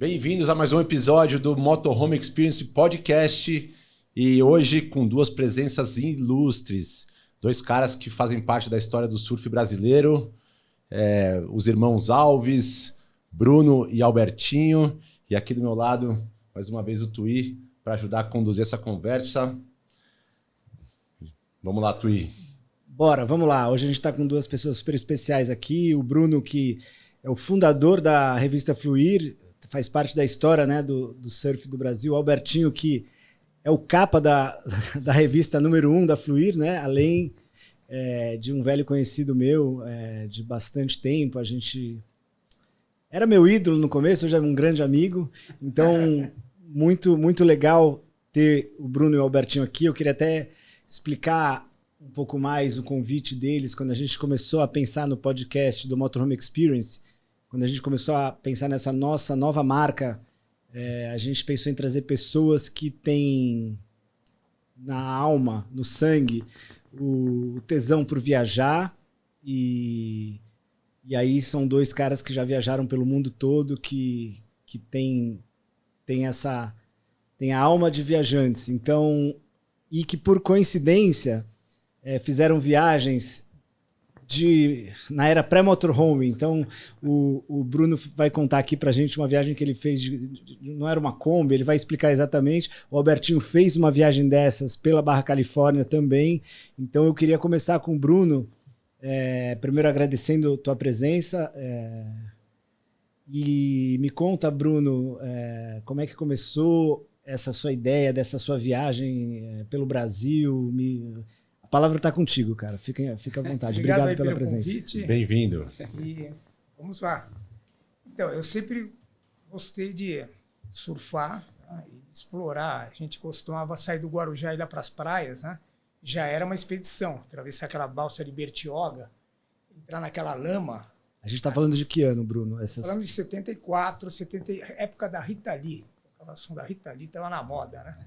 Bem-vindos a mais um episódio do Motorhome Experience Podcast e hoje com duas presenças ilustres, dois caras que fazem parte da história do surf brasileiro, os irmãos Alves, Bruno e Albertinho, e aqui do meu lado, mais uma vez o Tui, para ajudar a conduzir essa conversa. Vamos lá, Tui. Bora, vamos lá. Hoje a gente está com duas pessoas super especiais aqui, o Bruno, que é o fundador da revista Fluir, faz parte da história, né, do surf do Brasil. O Albertinho, que é o capa da revista número 1 da Fluir, né? Além de um velho conhecido meu de bastante tempo. A gente era meu ídolo no começo, hoje é um grande amigo. Então, muito legal ter o Bruno e o Albertinho aqui. Eu queria até explicar um pouco mais o convite deles quando a gente começou a pensar no podcast do Motorhome Experience. Quando a gente começou a pensar nessa nossa nova marca, a gente pensou em trazer pessoas que têm na alma, no sangue, o tesão por viajar. E aí são dois caras que já viajaram pelo mundo todo, que tem a alma de viajantes. Então, e que por coincidência fizeram viagens na era pré-motorhome. Então, o Bruno vai contar aqui pra gente uma viagem que ele fez, não era uma Kombi, ele vai explicar exatamente. O Albertinho fez uma viagem dessas pela Barra Califórnia também. Então, eu queria começar com o Bruno, primeiro agradecendo a tua presença. E me conta, Bruno, como é que começou essa sua ideia, dessa sua viagem pelo Brasil? A palavra está contigo, cara. Fica à vontade. Obrigado pela presença. Convite. Bem-vindo. E vamos lá. Então, eu sempre gostei de surfar, né, e explorar. A gente costumava sair do Guarujá e ir lá para as praias, né? Já era uma expedição. Atravessar aquela balsa de Bertioga, entrar naquela lama. A gente está falando de que ano, Bruno? Falando de 74, época da Rita Lee. O som da Rita Lee estava na moda, né?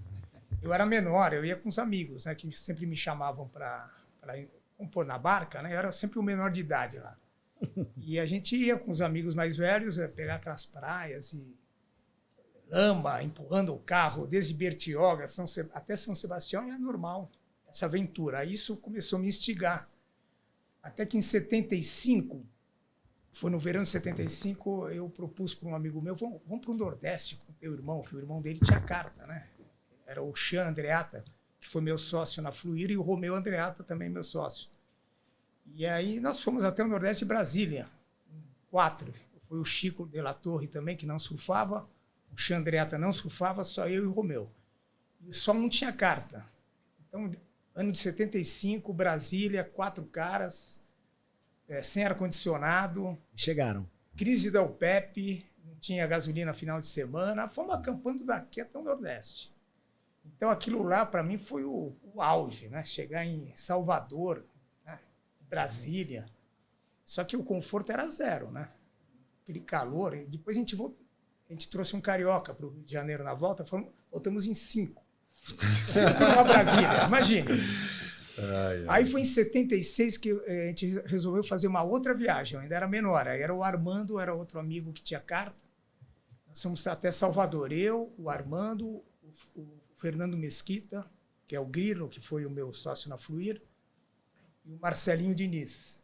Eu era menor, eu ia com os amigos, né, que sempre me chamavam para compor na barca, né? Eu era sempre o menor de idade lá. E a gente ia com os amigos mais velhos, pegar aquelas praias e lama, empurrando o carro, desde Bertioga até São Sebastião, e é normal essa aventura. Isso começou a me instigar. Até que em 75, foi no verão de 75, eu propus para um amigo meu, vamos para o Nordeste com o teu irmão, que o irmão dele tinha carta, né? Era o Xan Andreata, que foi meu sócio na Fluir, e o Romeu Andreata também meu sócio. E aí nós fomos até o Nordeste de Brasília, 4. Foi o Chico de la Torre também, que não surfava, o Xan Andreata não surfava, só eu e o Romeu. E só não tinha carta. Então, ano de 75, Brasília, 4 caras, sem ar-condicionado. Chegaram. Crise da OPEP, não tinha gasolina final de semana, fomos acampando daqui até o Nordeste. Então, aquilo lá, para mim, foi o auge, né? Chegar em Salvador, né? Brasília. Só que o conforto era zero, né? Aquele calor. E depois a gente trouxe um carioca para o Rio de Janeiro na volta, voltamos em 5. 5 numa Brasília, imagine. Aí foi em 76 que a gente resolveu fazer uma outra viagem. Eu ainda era menor. Aí era o Armando, era outro amigo que tinha carta. Nós fomos até Salvador. Eu, o Armando, o Fernando Mesquita, que é o Grilo, que foi o meu sócio na Fluir, e o Marcelinho Diniz.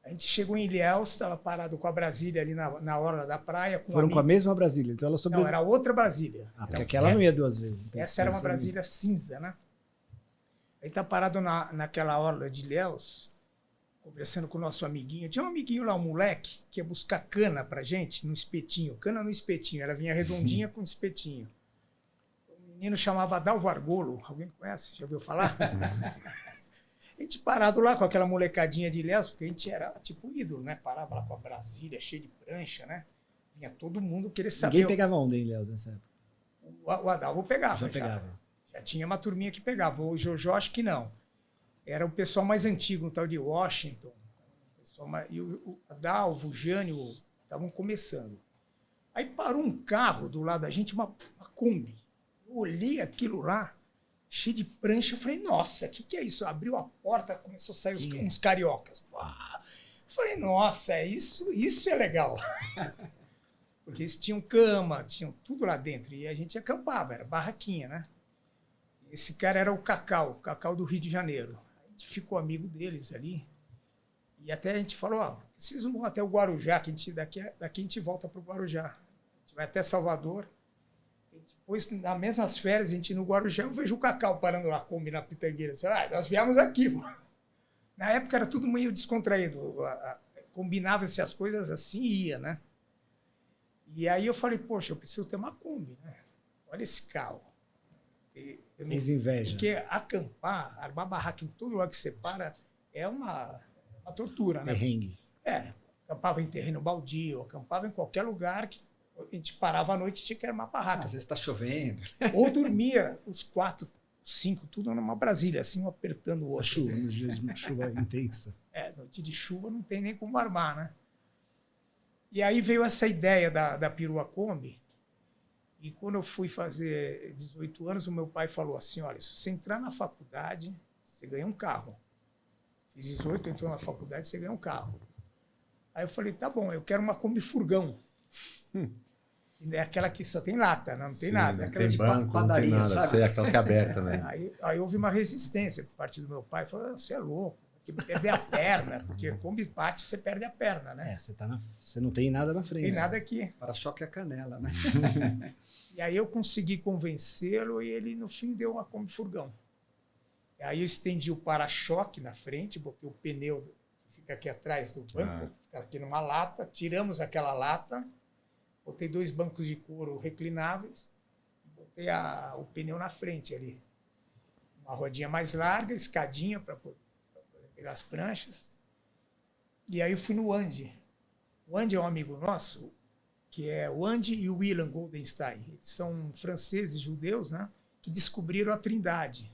A gente chegou em Ilhéus, estava parado com a Brasília ali na orla da praia. Foram com a mesma Brasília? Então ela Não, era outra Brasília. Porque aquela não ia 2 vezes. Essa era uma Brasília cinza, né? Aí está parado naquela orla de Ilhéus, conversando com o nosso amiguinho. Tinha um amiguinho lá, um moleque, que ia buscar cana pra gente no espetinho. Cana no espetinho. Ela vinha redondinha com espetinho. O menino chamava Dalvo Argolo. Alguém conhece? Já ouviu falar? A gente parado lá com aquela molecadinha de Ilhéus, porque a gente era tipo ídolo, né? Parava lá com a Brasília, cheia de prancha, né? Vinha todo mundo querer saber. Ninguém pegava onda em Ilhéus nessa época? O Adalvo pegava. Já pegava. Já tinha uma turminha que pegava. O Jojo, acho que não. Era o pessoal mais antigo, um tal de Washington. E o Adalvo, o Jânio, estavam começando. Aí parou um carro do lado da gente, uma Kombi. Eu olhei aquilo lá, cheio de prancha, eu falei, nossa, o que é isso? Abriu a porta, começou a sair uns cariocas. Falei, nossa, isso é legal. Porque eles tinham cama, tinham tudo lá dentro. E a gente acampava, era barraquinha, né? Esse cara era o Cacau do Rio de Janeiro. A gente ficou amigo deles ali. E até a gente falou, ó, vocês vão até o Guarujá, que daqui a gente volta para o Guarujá. A gente vai até Salvador. E depois, nas mesmas férias, a gente no Guarujá, eu vejo o Cacau parando lá, Kombi na Pitangueira. Nós viemos aqui, pô. Na época era tudo meio descontraído. Combinava-se as coisas assim e ia, né? E aí eu falei, poxa, eu preciso ter uma Kombi, né? Olha esse carro. Fez inveja. Porque acampar, armar barraca em todo lugar que você para, é uma tortura, né? Perrengue. Acampava em terreno baldio, acampava em qualquer lugar que a gente parava à noite e tinha que armar barraca. Às vezes está chovendo. Ou dormia os 4, 5, tudo numa Brasília, assim, um apertando o outro. Chuva, nos dias de chuva intensa. Noite de chuva não tem nem como armar, né? E aí veio essa ideia da perua Kombi. E quando eu fui fazer 18 anos, o meu pai falou assim, olha, se você entrar na faculdade, você ganha um carro. Fiz 18, entrou na faculdade, você ganha um carro. Aí eu falei, tá bom, eu quero uma Kombi furgão. É aquela que só tem lata, não tem nada. Não Aquela tem de banco, padaria, não tem nada. sabe? É aquela que é aberta, né? Aí houve uma resistência por parte do meu pai. Falou, você é louco, porque perder a perna, porque Kombi bate, você perde a perna, né? Você não tem nada na frente. Tem nada aqui. Para-choque é a canela, né? E aí eu consegui convencê-lo e ele, no fim, deu uma Kombi furgão. E aí eu estendi o para-choque na frente, botei o pneu que fica aqui atrás do banco, fica aqui numa lata, tiramos aquela lata, botei 2 bancos de couro reclináveis, botei o pneu na frente ali. Uma rodinha mais larga, escadinha para poder pegar as pranchas. E aí eu fui no Andy. O Andy é um amigo nosso, que é o Andy e o William Goldenstein. Eles são franceses judeus, né, que descobriram a Trindade.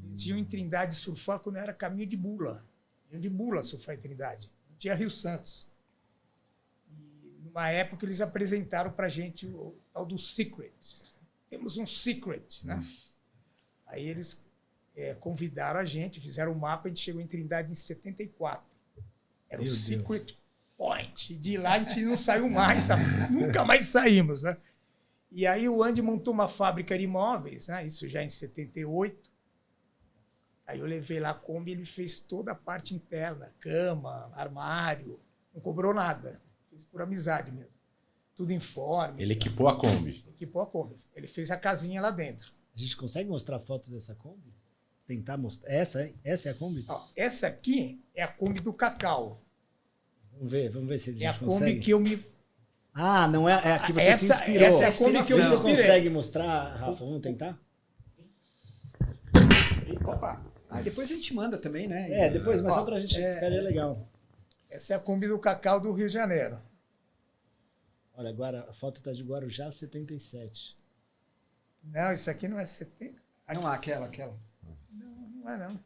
Eles iam em Trindade surfar quando era caminho de mula. Iam de mula surfar em Trindade. Não tinha Rio Santos. E numa época eles apresentaram para a gente o tal do Secret. Temos um Secret, né? Aí eles convidaram a gente, fizeram o mapa, a gente chegou em Trindade em 74. Era o Secret Point. E de lá a gente não saiu mais, sabe? Nunca mais saímos, né? E aí o Andy montou uma fábrica de imóveis, né? Isso já em 78. Aí eu levei lá a Kombi, ele fez toda a parte interna, cama, armário, não cobrou nada. Fez por amizade mesmo. Tudo informe. Ele equipou a Kombi. Equipou a Kombi. Ele fez a casinha lá dentro. A gente consegue mostrar fotos dessa Kombi? Tentar mostrar. Essa é a Kombi? Ó, essa aqui é a Kombi do Cacau. Vamos ver se a gente É a consegue. Kombi que eu me... Ah, não é a que você se inspirou. Essa é a Kombi que eu me Você inspirei. consegue mostrar, Rafa? Vamos tentar? Opa! Depois a gente manda também, né? Depois, mas só pra gente ficaria legal. Essa é a Kombi do Cacau do Rio de Janeiro. Olha, agora a foto tá de Guarujá 77. Não, isso aqui não é 70. Não, aquela. Não é não.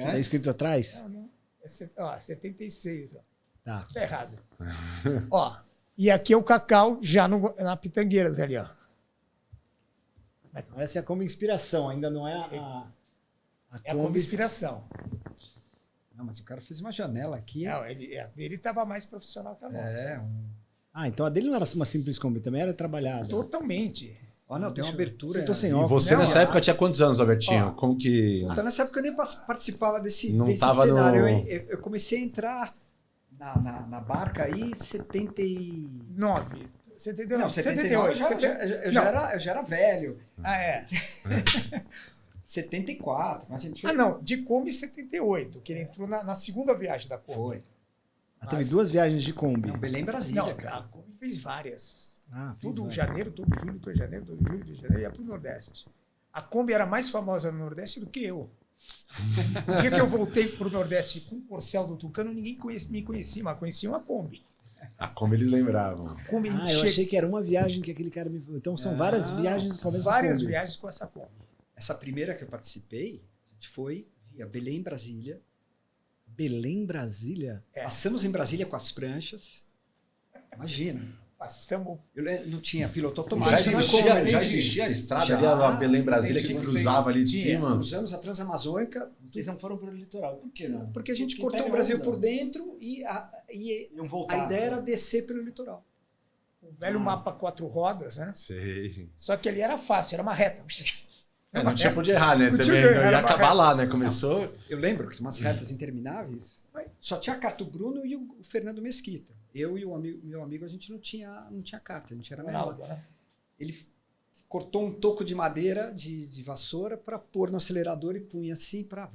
Tá escrito atrás? Não. É 76, ó. Tá. Tá errado. Ó, e aqui é o Cacau já na Pitangueiras ali, ó. Essa é a Kombi Inspiração, ainda não é É a Kombi Inspiração. Não, mas o cara fez uma janela aqui. Não, ele estava mais profissional que a nossa. Então a dele não era uma simples Kombi, também era trabalhada. Totalmente. Não, tem uma abertura. Eu tô sem E óculos. você Não, nessa época tinha quantos anos, Albertinho? Ó. Como que... Então, nessa época eu nem participava desse tava cenário. no- Eu comecei a entrar na barca aí em 9. 79. Não, 78. Eu já era velho. Ah, é. 74. Mas a gente Não, de Kombi 78, que ele entrou na segunda viagem da Kombi. foi. Teve 2 viagens de Kombi. Não, Belém, Brasília, Não, cara. a Kombi fez várias. Fez Todo várias. janeiro, todo julho, todo janeiro, todo julho, todo janeiro, ia pro Nordeste. A Kombi era mais famosa no Nordeste do que eu. O dia que eu voltei pro Nordeste com o Corcel do Tucano, ninguém me conhecia, mas conheciam a Kombi. A Kombi eles lembravam. A Kombi Eu achei que era uma viagem que aquele cara me falou. Então são várias viagens com a mesma várias Kombi. viagens com essa Kombi. Essa primeira que eu participei, a gente foi via Belém, Brasília. Belém, Brasília? Passamos em Brasília com as pranchas. Imagina. Passamos. Eu não tinha piloto Já automático. existia a estrada Já. ali, a Belém Brasília, que Você cruzava ali de tinha, cima. Usamos a Transamazônica. Vocês não foram pro litoral, por que não? Porque a gente Porque cortou pega o Brasil onda. por dentro e Iam a voltar. ideia era descer pelo litoral. O velho mapa 4 rodas, né? Sei. Só que ali era fácil, era uma reta. Não tinha por onde errar, né? Não tinha Também por onde não errar, ia era uma acabar reta. lá, né? Começou. Eu lembro que umas retas intermináveis. Só tinha a carta do Bruno e o Fernando Mesquita. Eu e meu amigo, a gente não tinha carta, a gente era menor. Ronaldo, né? Ele cortou um toco de madeira de vassoura para pôr no acelerador e punha assim para...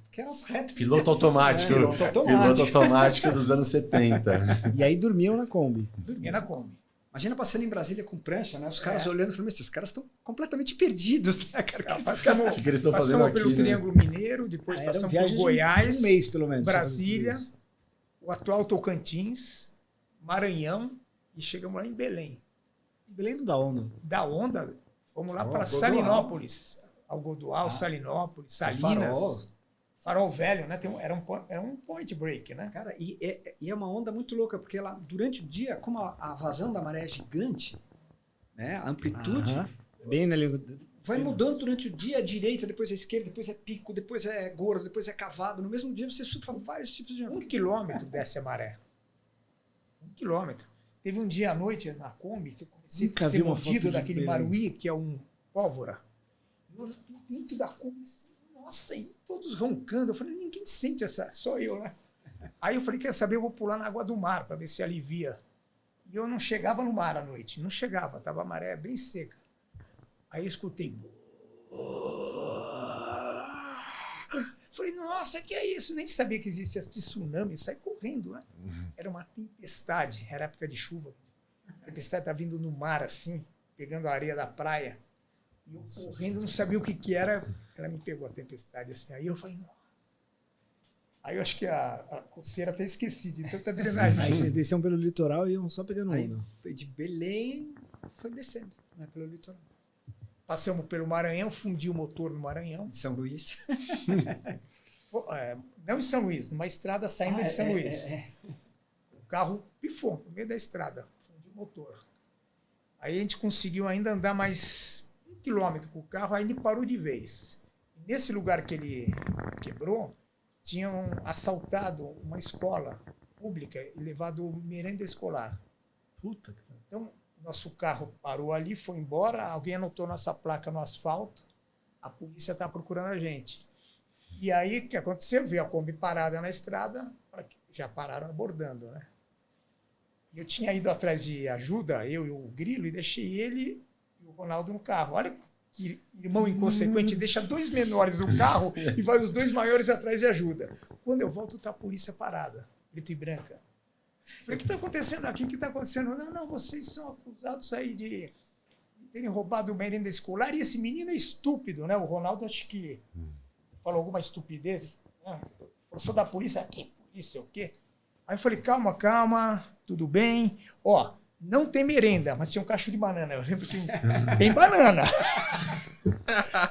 Que eram as retas. Piloto automático. Piloto automático. Piloto automático dos anos 70. E aí dormiam na Kombi. Dormia na Kombi. Imagina passando em Brasília com prancha, né? Os caras olhando e falando, esses caras estão completamente perdidos, né, cara? Passamos, O que eles estão fazendo aqui, pelo né? Triângulo Mineiro, depois Eram passamos viagens por de Goiás, um mês, pelo menos. Brasília, o atual Tocantins, Maranhão e chegamos lá em Belém. Belém da onda. Da Onda, fomos lá para Godoal. Salinópolis, Algodual, Salinópolis, Salinas. Farol Velho, né? Era um point break, né? Cara, e é uma onda muito louca, porque ela, durante o dia, como a vazão da maré é gigante, né? A amplitude Bem ali. vai mudando durante o dia, a direita, depois a esquerda, depois é pico, depois é gordo, depois é cavado. No mesmo dia você surfa vários tipos de... 1 quilômetro desce a maré. 1 quilômetro. Teve um dia à noite na Kombi que eu comecei Nunca a vi ser uma foto mordido de daquele Belém. maruí, que é um pólvora. Eu dentro da Kombi, assim, nossa, e todos roncando. Eu falei, ninguém sente essa, só eu, né? Aí eu falei, quer saber, eu vou pular na água do mar para ver se alivia. E eu não chegava no mar à noite, não chegava, tava a maré bem seca. Aí eu escutei. Falei, nossa, que é isso? Nem sabia que existia esse tsunami, sai correndo, né? Era uma tempestade, era época de chuva. A tempestade tá vindo no mar assim, pegando a areia da praia. E eu correndo, não sabia o que era. Ela me pegou a tempestade assim. Aí eu falei, nossa. Aí eu acho que a coceira até esqueci de tanta adrenalina. Aí vocês desciam pelo litoral e iam só pegando Aí onda. foi de Belém, foi descendo, né, pelo litoral. Passamos pelo Maranhão, fundi o motor no Maranhão. Em São Luís. Não em São Luís, numa estrada saindo de São Luís. O carro pifou no meio da estrada, fundiu o motor. Aí a gente conseguiu ainda andar mais 1 quilômetro com o carro, aí ele parou de vez. Nesse lugar que ele quebrou, tinham assaltado uma escola pública e levado merenda escolar. Puta que pariu. Então, nosso carro parou ali, foi embora, alguém anotou nossa placa no asfalto, a polícia está procurando a gente. E aí, o que aconteceu? Viu a Kombi parada na estrada, já pararam abordando, né? Eu tinha ido atrás de ajuda, eu e o Grilo, e deixei ele e o Ronaldo no carro. Olha que irmão inconsequente, deixa 2 menores no carro e vai os 2 maiores atrás de ajuda. Quando eu volto, tá a polícia parada, preto e branca. Falei, o que está acontecendo aqui? O que está acontecendo? Não, vocês são acusados aí de terem roubado merenda escolar. E esse menino é estúpido, né? O Ronaldo, acho que falou alguma estupidez. Falou, sou da polícia. Que polícia, o quê? Aí eu falei, calma, tudo bem. Ó, não tem merenda, mas tinha um cacho de banana. Eu lembro que tem banana.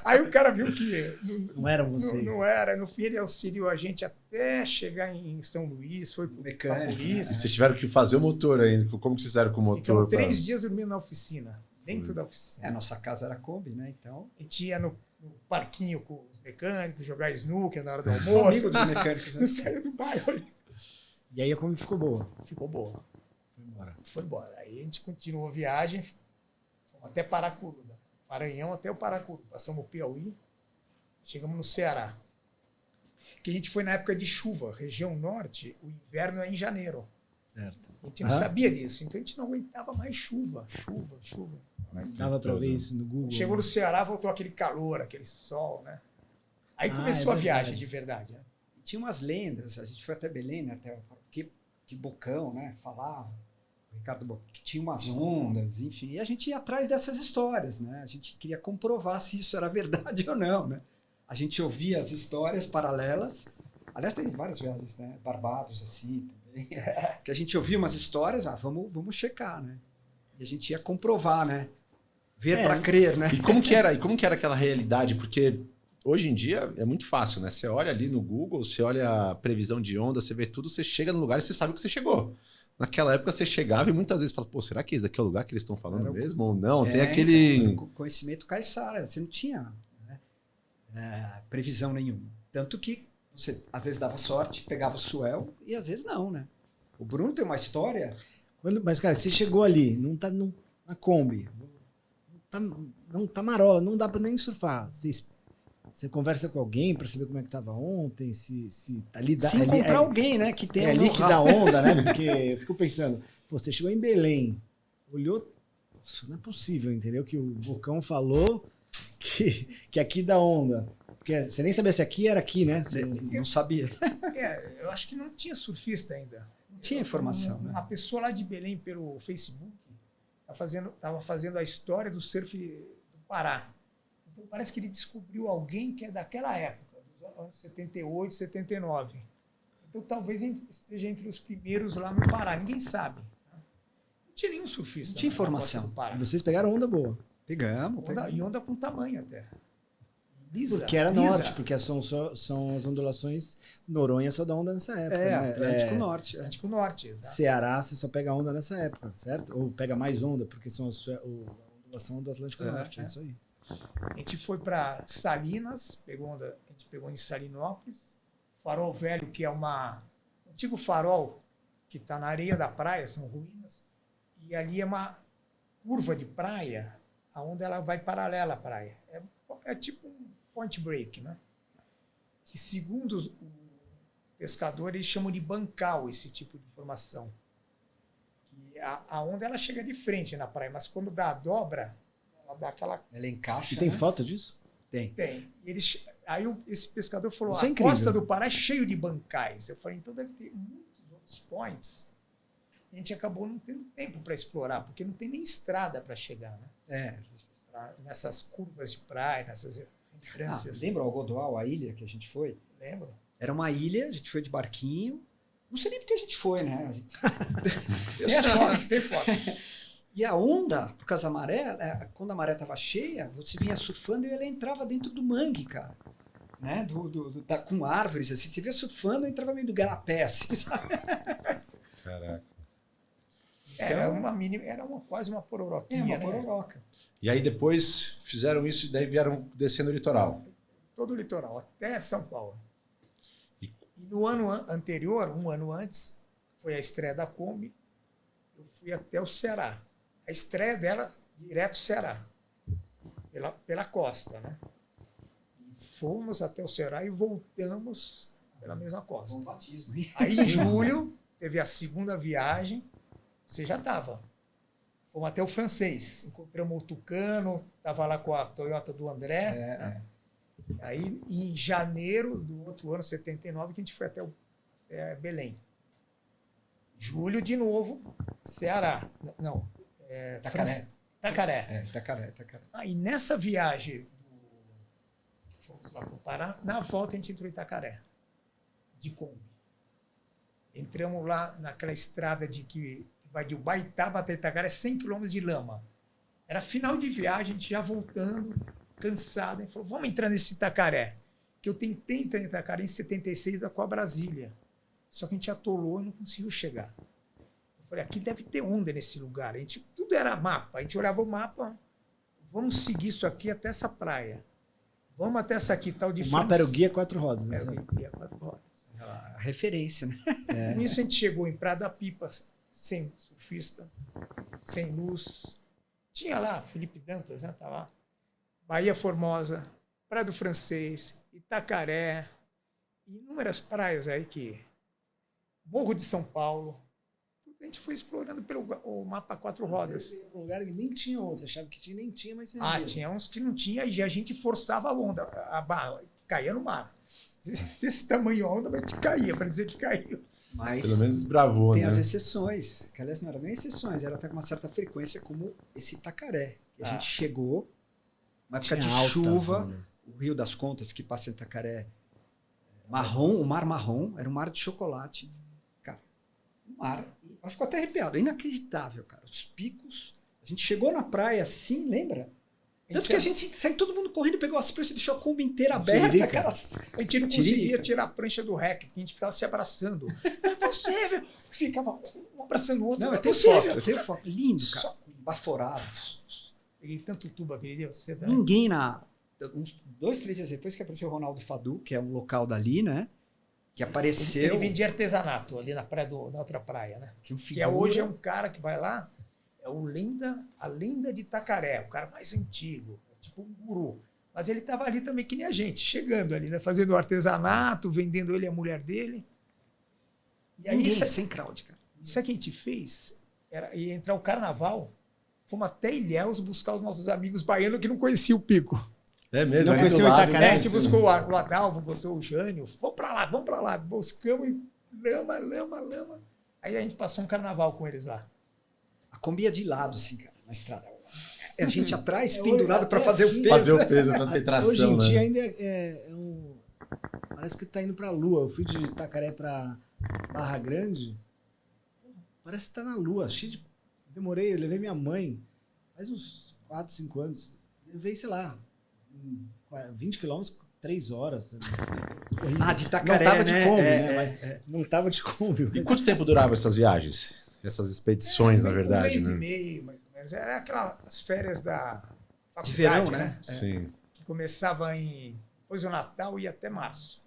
Aí o cara viu que Não eram vocês. não era. No fim, ele auxiliou a gente até chegar em São Luís, foi com a Mecânico. polícia. Vocês tiveram que fazer o motor ainda. Como que vocês fizeram com o motor? Ficamos 3 dias dormindo na oficina, dentro da oficina. A nossa casa era Kombi, né? Então, A gente ia no parquinho com os mecânicos, jogar snooker na hora do amigo almoço. dos mecânicos. Não saiu do bairro ali. E aí a Kombi ficou boa. Ficou boa. Foi embora. Foi embora. Aí a gente continuou a viagem, fomos até Paracuru. Maranhão até o Paracuru. Passamos o Piauí, chegamos no Ceará. Que a gente foi na época de chuva. Região norte, o inverno é em janeiro. Certo. A gente não sabia disso, então a gente não aguentava mais chuva. Dava pra ver isso no Google. Chegou no Ceará, voltou aquele calor, aquele sol, né? Aí Ah, começou é a viagem verdade. de verdade. Né? Tinha umas lendas, a gente foi até Belém, né? Até que Bocão, né? Falava, o Ricardo Bocão, que tinha umas ondas, enfim. E a gente ia atrás dessas histórias, né? A gente queria comprovar se isso era verdade ou não, né? A gente ouvia as histórias paralelas. Aliás, tem várias viagens, né? Barbados, assim, também. Que a gente ouvia umas histórias, vamos checar, né? E a gente ia comprovar, né? Ver para crer, né? E como que era aquela realidade? Porque hoje em dia é muito fácil, né? Você olha ali no Google, você olha a previsão de onda, você vê tudo, você chega no lugar e você sabe que você chegou. Naquela época você chegava e muitas vezes fala, pô, será que esse daqui é o lugar que eles estão falando mesmo ou não? Tem aquele... Conhecimento caiçara, você não tinha, né, previsão nenhuma. Tanto que você às vezes dava sorte, pegava o suel e às vezes não, né? O Bruno tem uma história... Mas, cara, você chegou ali, não tá na Kombi, não tá marola, não dá pra nem surfar. Você conversa com alguém pra saber como é que tava ontem, se ali dá... Se encontrar alguém, né, que tem é ali que dá onda, né? Porque eu fico pensando, pô, você chegou em Belém, olhou, nossa, não é possível, entendeu? Que o Bocão falou que aqui dá onda. Porque você nem sabia se aqui era aqui, né? Você não sabia. Eu acho que não tinha surfista ainda. Não tinha informação, né? Uma pessoa lá de Belém pelo Facebook estava fazendo a história do surf do Pará. Então parece que ele descobriu alguém que é daquela época, dos anos 78, 79. Então talvez esteja entre os primeiros lá no Pará. Ninguém sabe. Não tinha nenhum surfista. Não tinha informação. Do Pará. Vocês pegaram onda boa. Pegamos. E onda com tamanho até. Lisa, porque era lisa. norte, porque são as ondulações. Noronha só dá onda nessa época. né? Atlântico Norte. Atlântico Norte, exato. Ceará você só pega onda nessa época, certo? Ou pega mais onda, porque são a ondulação do Atlântico Norte. É isso aí. A gente foi para Salinas, a gente pegou em Salinópolis, Farol Velho, que é um antigo farol que está na areia da praia, são ruínas, e ali é uma curva de praia, onde ela vai paralela à praia. É tipo um point break, né? Que segundo o pescador, eles chamam de bancal esse tipo de formação. Que a onda ela chega de frente na praia, mas quando dá a dobra, ela dá aquela... Ela encaixa, E tem né? foto disso? Tem. Aí esse pescador falou, Isso é a incrível. costa do Pará é cheio de bancais. Eu falei, então deve ter muitos outros points. A gente acabou não tendo tempo para explorar, porque não tem nem estrada para chegar, né? Nessas curvas de praia, nessas entrâncias. Lembra o Algodoal, a ilha que a gente foi? Lembro. Era uma ilha, a gente foi de barquinho. Não sei nem porque a gente foi, né? Tem fotos. E a onda, por causa da maré, quando a maré estava cheia, você vinha surfando e ela entrava dentro do mangue, cara. Né? Com árvores, assim. Você via surfando e entrava meio do garapé, assim, sabe? Caraca. Era quase uma pororoquinha, Uma né? pororoca. E aí depois fizeram isso e daí vieram descendo o litoral. Todo o litoral, até São Paulo. E no ano anterior, um ano antes, foi a estreia da Kombi, eu fui até o Ceará. A estreia dela, direto Ceará, pela costa, né? E fomos até o Ceará e voltamos pela mesma costa. Bom batismo. Aí em julho, teve a segunda viagem, você já estava. Fomos até o Francês, encontramos o Tucano, estava lá com a Toyota do André. Né? Aí, em janeiro do outro ano, 79, que a gente foi até Belém. Julho, de novo, Ceará. Não, Itacaré. Itacaré. Itacaré. E nessa viagem, fomos lá para o Pará, na volta a gente entrou em Itacaré, de Kombi. Entramos lá naquela estrada que vai de Ubaitaba até Itacaré, 100 km de lama. Era final de viagem, a gente já voltando, cansado. A gente falou, vamos entrar nesse Itacaré. Que eu tentei entrar em Itacaré em 76 com a Brasília. Só que a gente atolou e não conseguiu chegar. Eu falei, aqui deve ter onda nesse lugar. Tudo era mapa. A gente olhava o mapa, vamos seguir isso aqui até essa praia. Vamos até essa aqui, tal de O mapa era o guia 4 rodas, né? Era o guia 4 rodas. A referência, né? Com isso a gente chegou em Praia da Pipa, sem surfista, sem luz. Tinha lá Felipe Dantas, né? Tá lá. Bahia Formosa, Praia do Francês, Itacaré, inúmeras praias aí Morro de São Paulo. Tudo a gente foi explorando pelo o mapa 4 rodas. Você ia pra um lugar que nem tinha onda, você achava que tinha, nem tinha, mas você Ah, viu. tinha uns que não tinha e a gente forçava a onda, a barra, caía no mar. Desse tamanho a onda, mas a gente caía, para dizer que caiu. Mas Pelo menos desbravou, tem né? as exceções, que aliás não eram nem exceções, era até com uma certa frequência, como esse Itacaré. Que a gente chegou, uma época de Tinha altas chuva, ondas. o Rio das Contas, que passa em Itacaré, marrom, o mar marrom, era um mar de chocolate. Cara, um mar, eu fico até arrepiado, é inacreditável, cara. Os picos, a gente chegou na praia assim, lembra? Tanto que a gente saiu todo mundo correndo, pegou as pranchas e deixou a Kombi inteira aberta, Tiririca. cara. A gente não conseguia tirar a prancha do rec, porque a gente ficava se abraçando. Não é possível! Ficava um abraçando o outro. Não, não eu é tenho possível. foto, eu tenho foto. Lindo, cara. Só- Baforados. Peguei tanto tubo aquele dia, você também. Ninguém uns 2, 3 dias depois que apareceu o Ronaldo Fadu, que é um local dali, né? Que apareceu. Ele vendia artesanato ali na praia na outra praia, né? Que, Hoje é um cara que vai lá, é a lenda de Itacaré, o cara mais antigo, tipo um guru. Mas ele estava ali também que nem a gente, chegando ali, né? Fazendo artesanato, vendendo ele e a mulher dele. E aí, sem crowd, cara. Isso que a gente fez, ia entrar o carnaval, fomos até Ilhéus buscar os nossos amigos baianos que não conheciam o Pico. É mesmo, Não ali conheceu do lado, Itacaré? A gente buscou o Adalvo, buscou o Jânio, vamos pra lá, buscamos e lama. Aí a gente passou um carnaval com eles lá. A Kombi ia de lado, assim, cara, na estrada. A gente atrás, pendurado para fazer assim, o peso. Fazer o peso pra ter tração, Hoje em né? dia ainda parece que tá indo pra Lua. Eu fui de Itacaré pra Barra Grande, parece que tá na Lua, cheio de... Demorei, eu levei minha mãe, faz uns 4, 5 anos, levei, sei lá, 20 quilômetros, 3 horas. De Itacaré, não tava de né? Kombi, né? Não tava de Kombi. E quanto tempo duravam essas viagens? Essas expedições, na verdade, Um mês né? e meio, mais ou menos. Era aquelas férias da faculdade, De verão, né? Sim. Que começava depois do Natal e ia até março.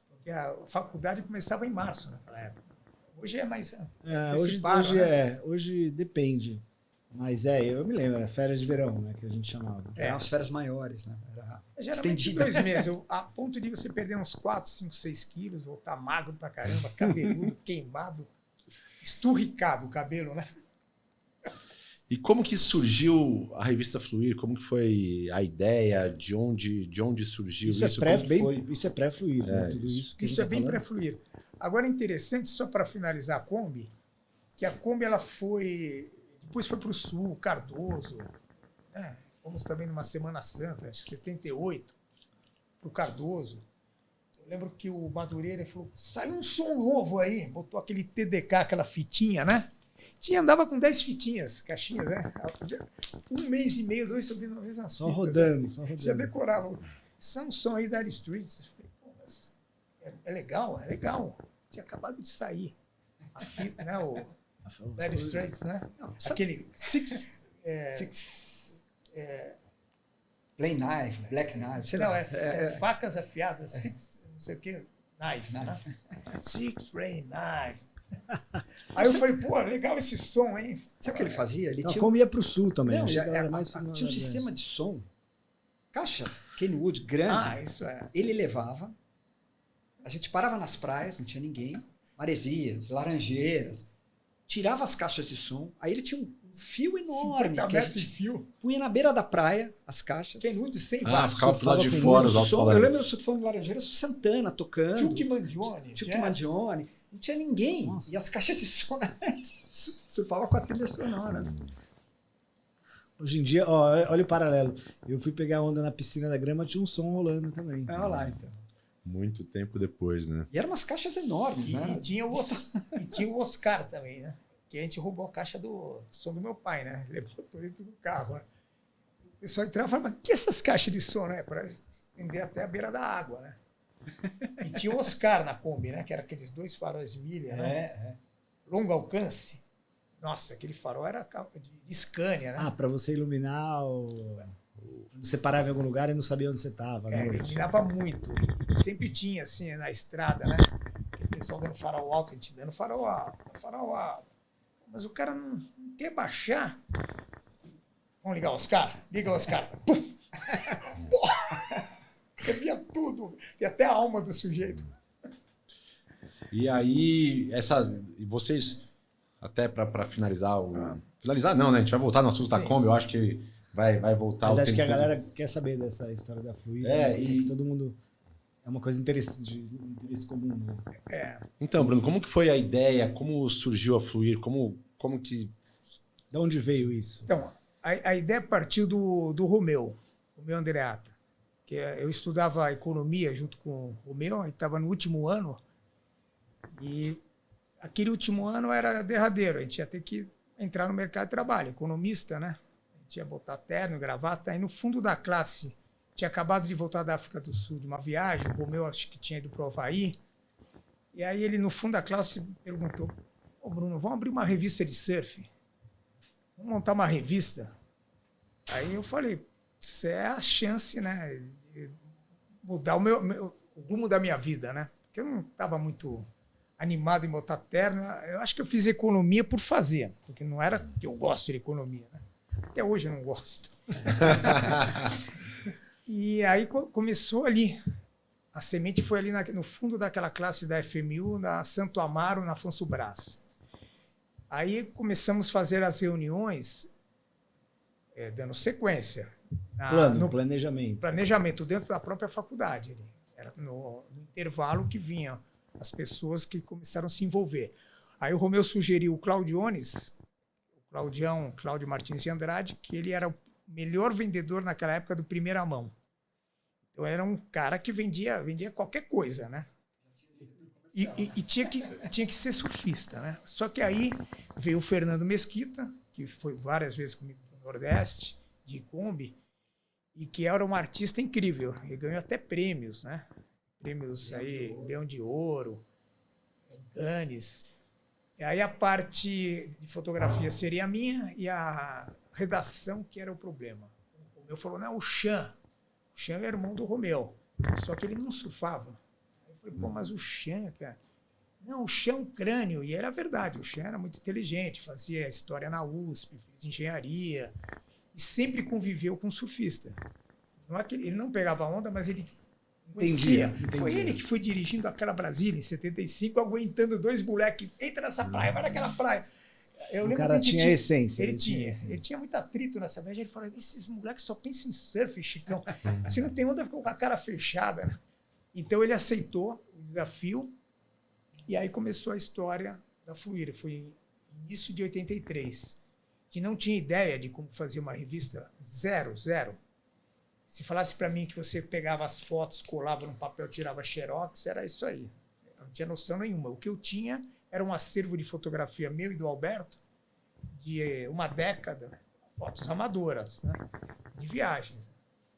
Porque a faculdade começava em março naquela época. Hoje é mais antecipado, né? Hoje depende. Mas eu me lembro, era férias de verão, né, que a gente chamava. Eram as férias maiores, né? Era Geralmente estendida. 2 meses, a ponto de você perder uns 4, 5, 6 quilos, voltar magro pra caramba, cabeludo, queimado, esturricado o cabelo, né? E como que surgiu a revista Fluir? Como que foi a ideia? De onde surgiu isso? Isso é pré-fluir, né? Tudo isso que Isso a é gente bem tá falando. pré-fluir. Agora é interessante, só para finalizar a Kombi, que a Kombi ela foi... Depois foi para o Sul, Cardoso. Né? Fomos também numa Semana Santa, acho que 78, para o Cardoso. Eu lembro que o Madureira falou, saiu um som novo aí. Botou aquele TDK, aquela fitinha, né? Andava com 10 fitinhas, caixinhas, né? 1 mês e meio, 2 subindo uma vez nas Só fitas, rodando, né? só rodando. Já decorava. Isso é um som aí da Dire Streets. É legal, é legal. Tinha acabado de sair a fita, né? O Dire Straits, né? Não, Aquele Six... Plain Knife, Black Knife. Sei lá, facas afiadas, Six, não sei o que, Knife, né? Six Ray Knife. Aí eu falei, pô, legal esse som, hein? Sabe o que ele fazia? Ele Então, tinha Kombi ia pro Sul também. Não, achei que ela era mais tinha um Nordeste. sistema de som, caixa Kenwood grande. Isso é. Ele levava, a gente parava nas praias, não tinha ninguém, Maresias, Laranjeiras, tirava as caixas de som, aí ele tinha um fio enorme 50 que a metros de gente fio. punha na beira da praia as caixas. Kenwood sem Ah, vaso. ficava pro lado de com fora os som. Eu alto-falantes. lembro eu surfando em Laranjeiras, o Santana tocando. Chuck Mangione. Chuck jazz. Mangione. Não tinha ninguém. Nossa. E as caixas de som, né? Surfava com a trilha sonora. Hoje em dia, ó, olha o paralelo. Eu fui pegar onda na piscina da Grama, tinha um som rolando também. Olha lá, então. Muito tempo depois, né? E eram umas caixas enormes, né? E tinha o Oscar também, né? Que a gente roubou a caixa do som do meu pai, né? Levou dentro do carro, né? O pessoal entrava e falava, mas que essas caixas de som, né? Para estender até a beira da água, né? E tinha o Oscar na Kombi, né? Que era aqueles 2 faróis milha, né? Longo alcance. Nossa, aquele farol era de Scania, né? Ah, pra você iluminar você parava em algum lugar e não sabia onde você tava. Né? Iluminava muito. Sempre tinha, assim, na estrada, né? O pessoal dando farol alto, a gente dando farol alto. Mas o cara não quer baixar. Vamos ligar o Oscar? Liga o Oscar. Puf! Você via tudo. Via até a alma do sujeito. E aí, vocês, até para finalizar Finalizar não, né? A gente vai voltar no assunto da Sim. Kombi, eu acho que vai voltar Mas o acho que a tempo galera quer saber dessa história da Fluir. e todo mundo... É uma coisa de interesse comum, né? Então, Bruno, como que foi a ideia? Como surgiu a Fluir? Como que... De onde veio isso? Então, a ideia partiu do Romeu Andreatta. Que eu estudava economia junto com o Romeu, e estava no último ano. E aquele último ano era derradeiro. A gente ia ter que entrar no mercado de trabalho. Economista, né? A gente ia botar terno, gravata. Aí no fundo da classe, tinha acabado de voltar da África do Sul de uma viagem. O Romeu acho que tinha ido para o Havaí. E aí ele, no fundo da classe, perguntou: ô Bruno, vamos abrir uma revista de surf? Vamos montar uma revista? Aí eu falei, isso é a chance, né, de mudar o rumo da minha vida, né? porque eu não estava muito animado em botar terno. Eu acho que eu fiz economia por fazer, porque não era que eu gosto de economia, né? Até hoje eu não gosto. E aí começou ali. A semente foi ali no fundo daquela classe da FMU, na Santo Amaro, na Afonso Brás. Aí começamos a fazer as reuniões, dando sequência. No planejamento. Planejamento dentro da própria faculdade. Ali. Era no intervalo que vinham as pessoas que começaram a se envolver. Aí o Romeu sugeriu o Claudiones, Cláudio Martins de Andrade, que ele era o melhor vendedor naquela época do primeira mão. Então era um cara que vendia qualquer coisa, né? E tinha que ser surfista, né? Só que aí veio o Fernando Mesquita, que foi várias vezes comigo no Nordeste, de Kombi, e que era um artista incrível. Ele ganhou até prêmios, né? Prêmios aí, Leão de Ouro, Cannes. E aí a parte de fotografia seria a minha e a redação que era o problema. O Romeu falou, não, o Chan era irmão do Romeu, só que ele não surfava. Aí eu falei, pô, mas o Chan, cara... Não, o Chan é um crânio. E era verdade, o Chan era muito inteligente, fazia história na USP, fez engenharia, e sempre conviveu com surfista. Não é que ele não pegava onda, mas ele conhecia. Entendi. Foi ele que foi dirigindo aquela Brasília em 75, aguentando 2 moleques. Entra nessa praia, vai naquela praia. O cara tinha essência. Ele tinha muito atrito nessa viagem. Ele falou, esses moleques só pensam em surf, Chicão. Se não tem onda, ficam com a cara fechada. Né? Então ele aceitou o desafio e aí começou a história da Fluir. Foi início de 83. Que não tinha ideia de como fazer uma revista, zero. Se falasse para mim que você pegava as fotos, colava no papel, tirava xerox, era isso aí. Eu não tinha noção nenhuma. O que eu tinha era um acervo de fotografia meu e do Alberto, de uma década, fotos amadoras, né? De viagens.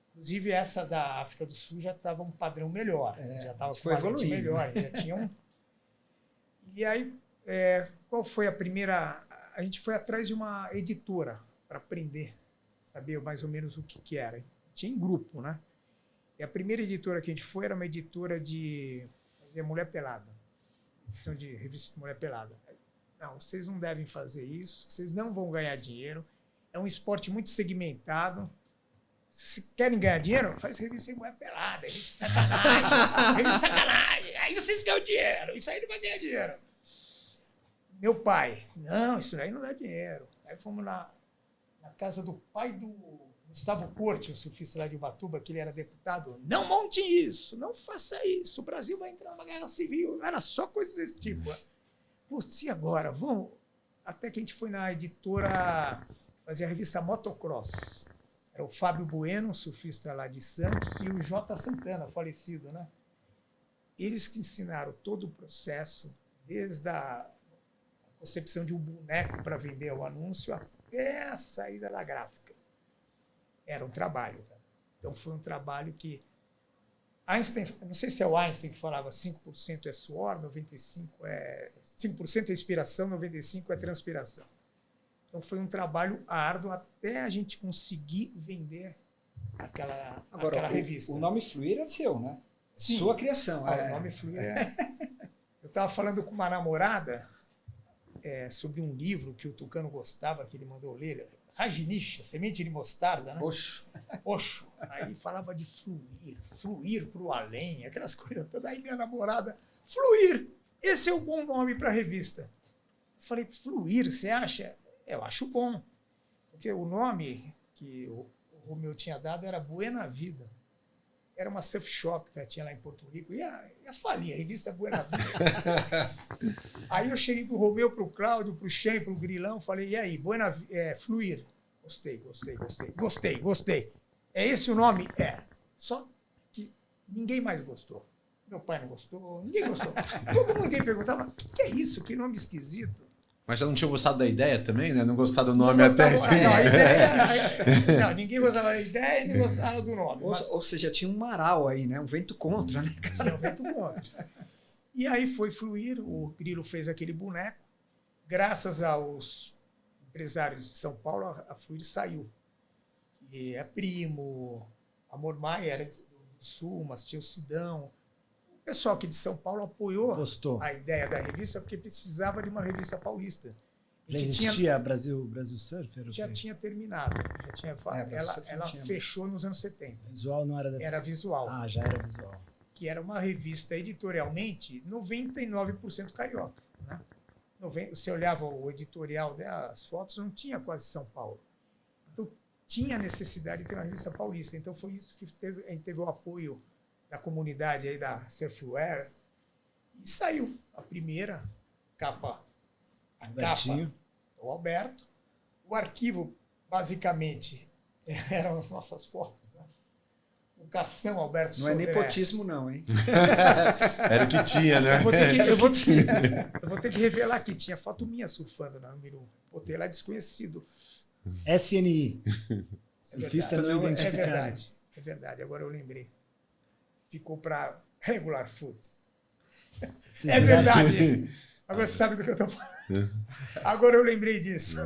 Inclusive essa da África do Sul já estava um padrão melhor, já estava com uma lente melhor, já tinha um... E aí, qual foi a primeira... A gente foi atrás de uma editora para aprender, saber mais ou menos o que era. Tinha em grupo, né? E a primeira editora que a gente foi era uma editora de Mulher Pelada. Edição de revista de Mulher Pelada. Não, vocês não devem fazer isso, vocês não vão ganhar dinheiro. É um esporte muito segmentado. Se querem ganhar dinheiro, faz revista de Mulher Pelada, revista de sacanagem, revista de sacanagem. Aí vocês ganham dinheiro, isso aí não vai ganhar dinheiro. Meu pai, não, isso aí não dá dinheiro. Aí fomos na casa do pai do Gustavo Corte, um surfista lá de Ubatuba, que ele era deputado. Não monte isso, não faça isso, o Brasil vai entrar numa guerra civil. Era só coisas desse tipo. Putz, e agora? Vamos. Até que a gente foi na editora fazer a revista Motocross. Era o Fábio Bueno, surfista lá de Santos, e o J. Santana, falecido, né? Eles que ensinaram todo o processo, desde a concepção de um boneco para vender o anúncio até a saída da gráfica. Era um trabalho, cara. Então foi um trabalho que Einstein, não sei se é o Einstein que falava 5% é suor, 5% é inspiração, 95% é transpiração. Então foi um trabalho árduo até a gente conseguir vender aquela revista. O nome Fluir é seu, né? Sim. Sua criação. O nome Fluir Eu estava falando com uma namorada sobre um livro que o Tucano gostava, que ele mandou ler, Rajnish, Semente de Mostarda, né? Oxo. Aí falava de fluir para o além, aquelas coisas todas. Aí minha namorada, Fluir, esse é o bom nome para a revista. Eu falei, Fluir, você acha? Eu acho bom. Porque o nome que o Romeu tinha dado era Buena Vida. Era uma surf shop que tinha lá em Porto Rico. Ia falir, a revista Buena Vida. Aí eu cheguei pro Romeu, pro Cláudio, pro Xen, pro Grilão, falei, e aí, Fluir. Gostei. É esse o nome? É. Só que ninguém mais gostou. Meu pai não gostou, ninguém gostou. Todo mundo que perguntava, o que é isso? Que nome esquisito. Mas já não tinha gostado da ideia também, né? Não gostado do nome até esse... Não, ninguém gostava da ideia e nem gostava do nome. Ou seja, tinha um maral aí, né? Um vento contra, né? Sim, um vento contra. E aí foi Fluir, o Grilo fez aquele boneco. Graças aos empresários de São Paulo, a Fluir saiu. E Primo, Amor Maia era do Sul, mas tinha o Sidão. O pessoal aqui de São Paulo apoiou Gostou. a ideia da revista porque precisava de uma revista paulista. A Já gente existia Brasil Surfer? já tinha terminado. Ela fechou nos anos 70. Visual não era dessa? Era visual. Ah, já era visual. Que era uma revista editorialmente 99% carioca. Né? Você olhava o editorial das fotos, não tinha quase São Paulo. Então, tinha necessidade de ter uma revista paulista. Então, foi isso que a gente teve o apoio da comunidade aí da Surfwear. E saiu a primeira capa. A capa, o Alberto. O arquivo, basicamente, eram as nossas fotos. Né? O Cação Alberto Não Sodré. é nepotismo não, hein? Era o que tinha, né? Eu vou ter que revelar que tinha foto minha surfando na número 1. Botei lá desconhecido. SNI. É Surfista verdade. não identificado. É verdade, agora eu lembrei. Ficou para Regular Foot. Vocês É viraram- verdade. Agora você sabe do que eu estou falando. Agora eu lembrei disso.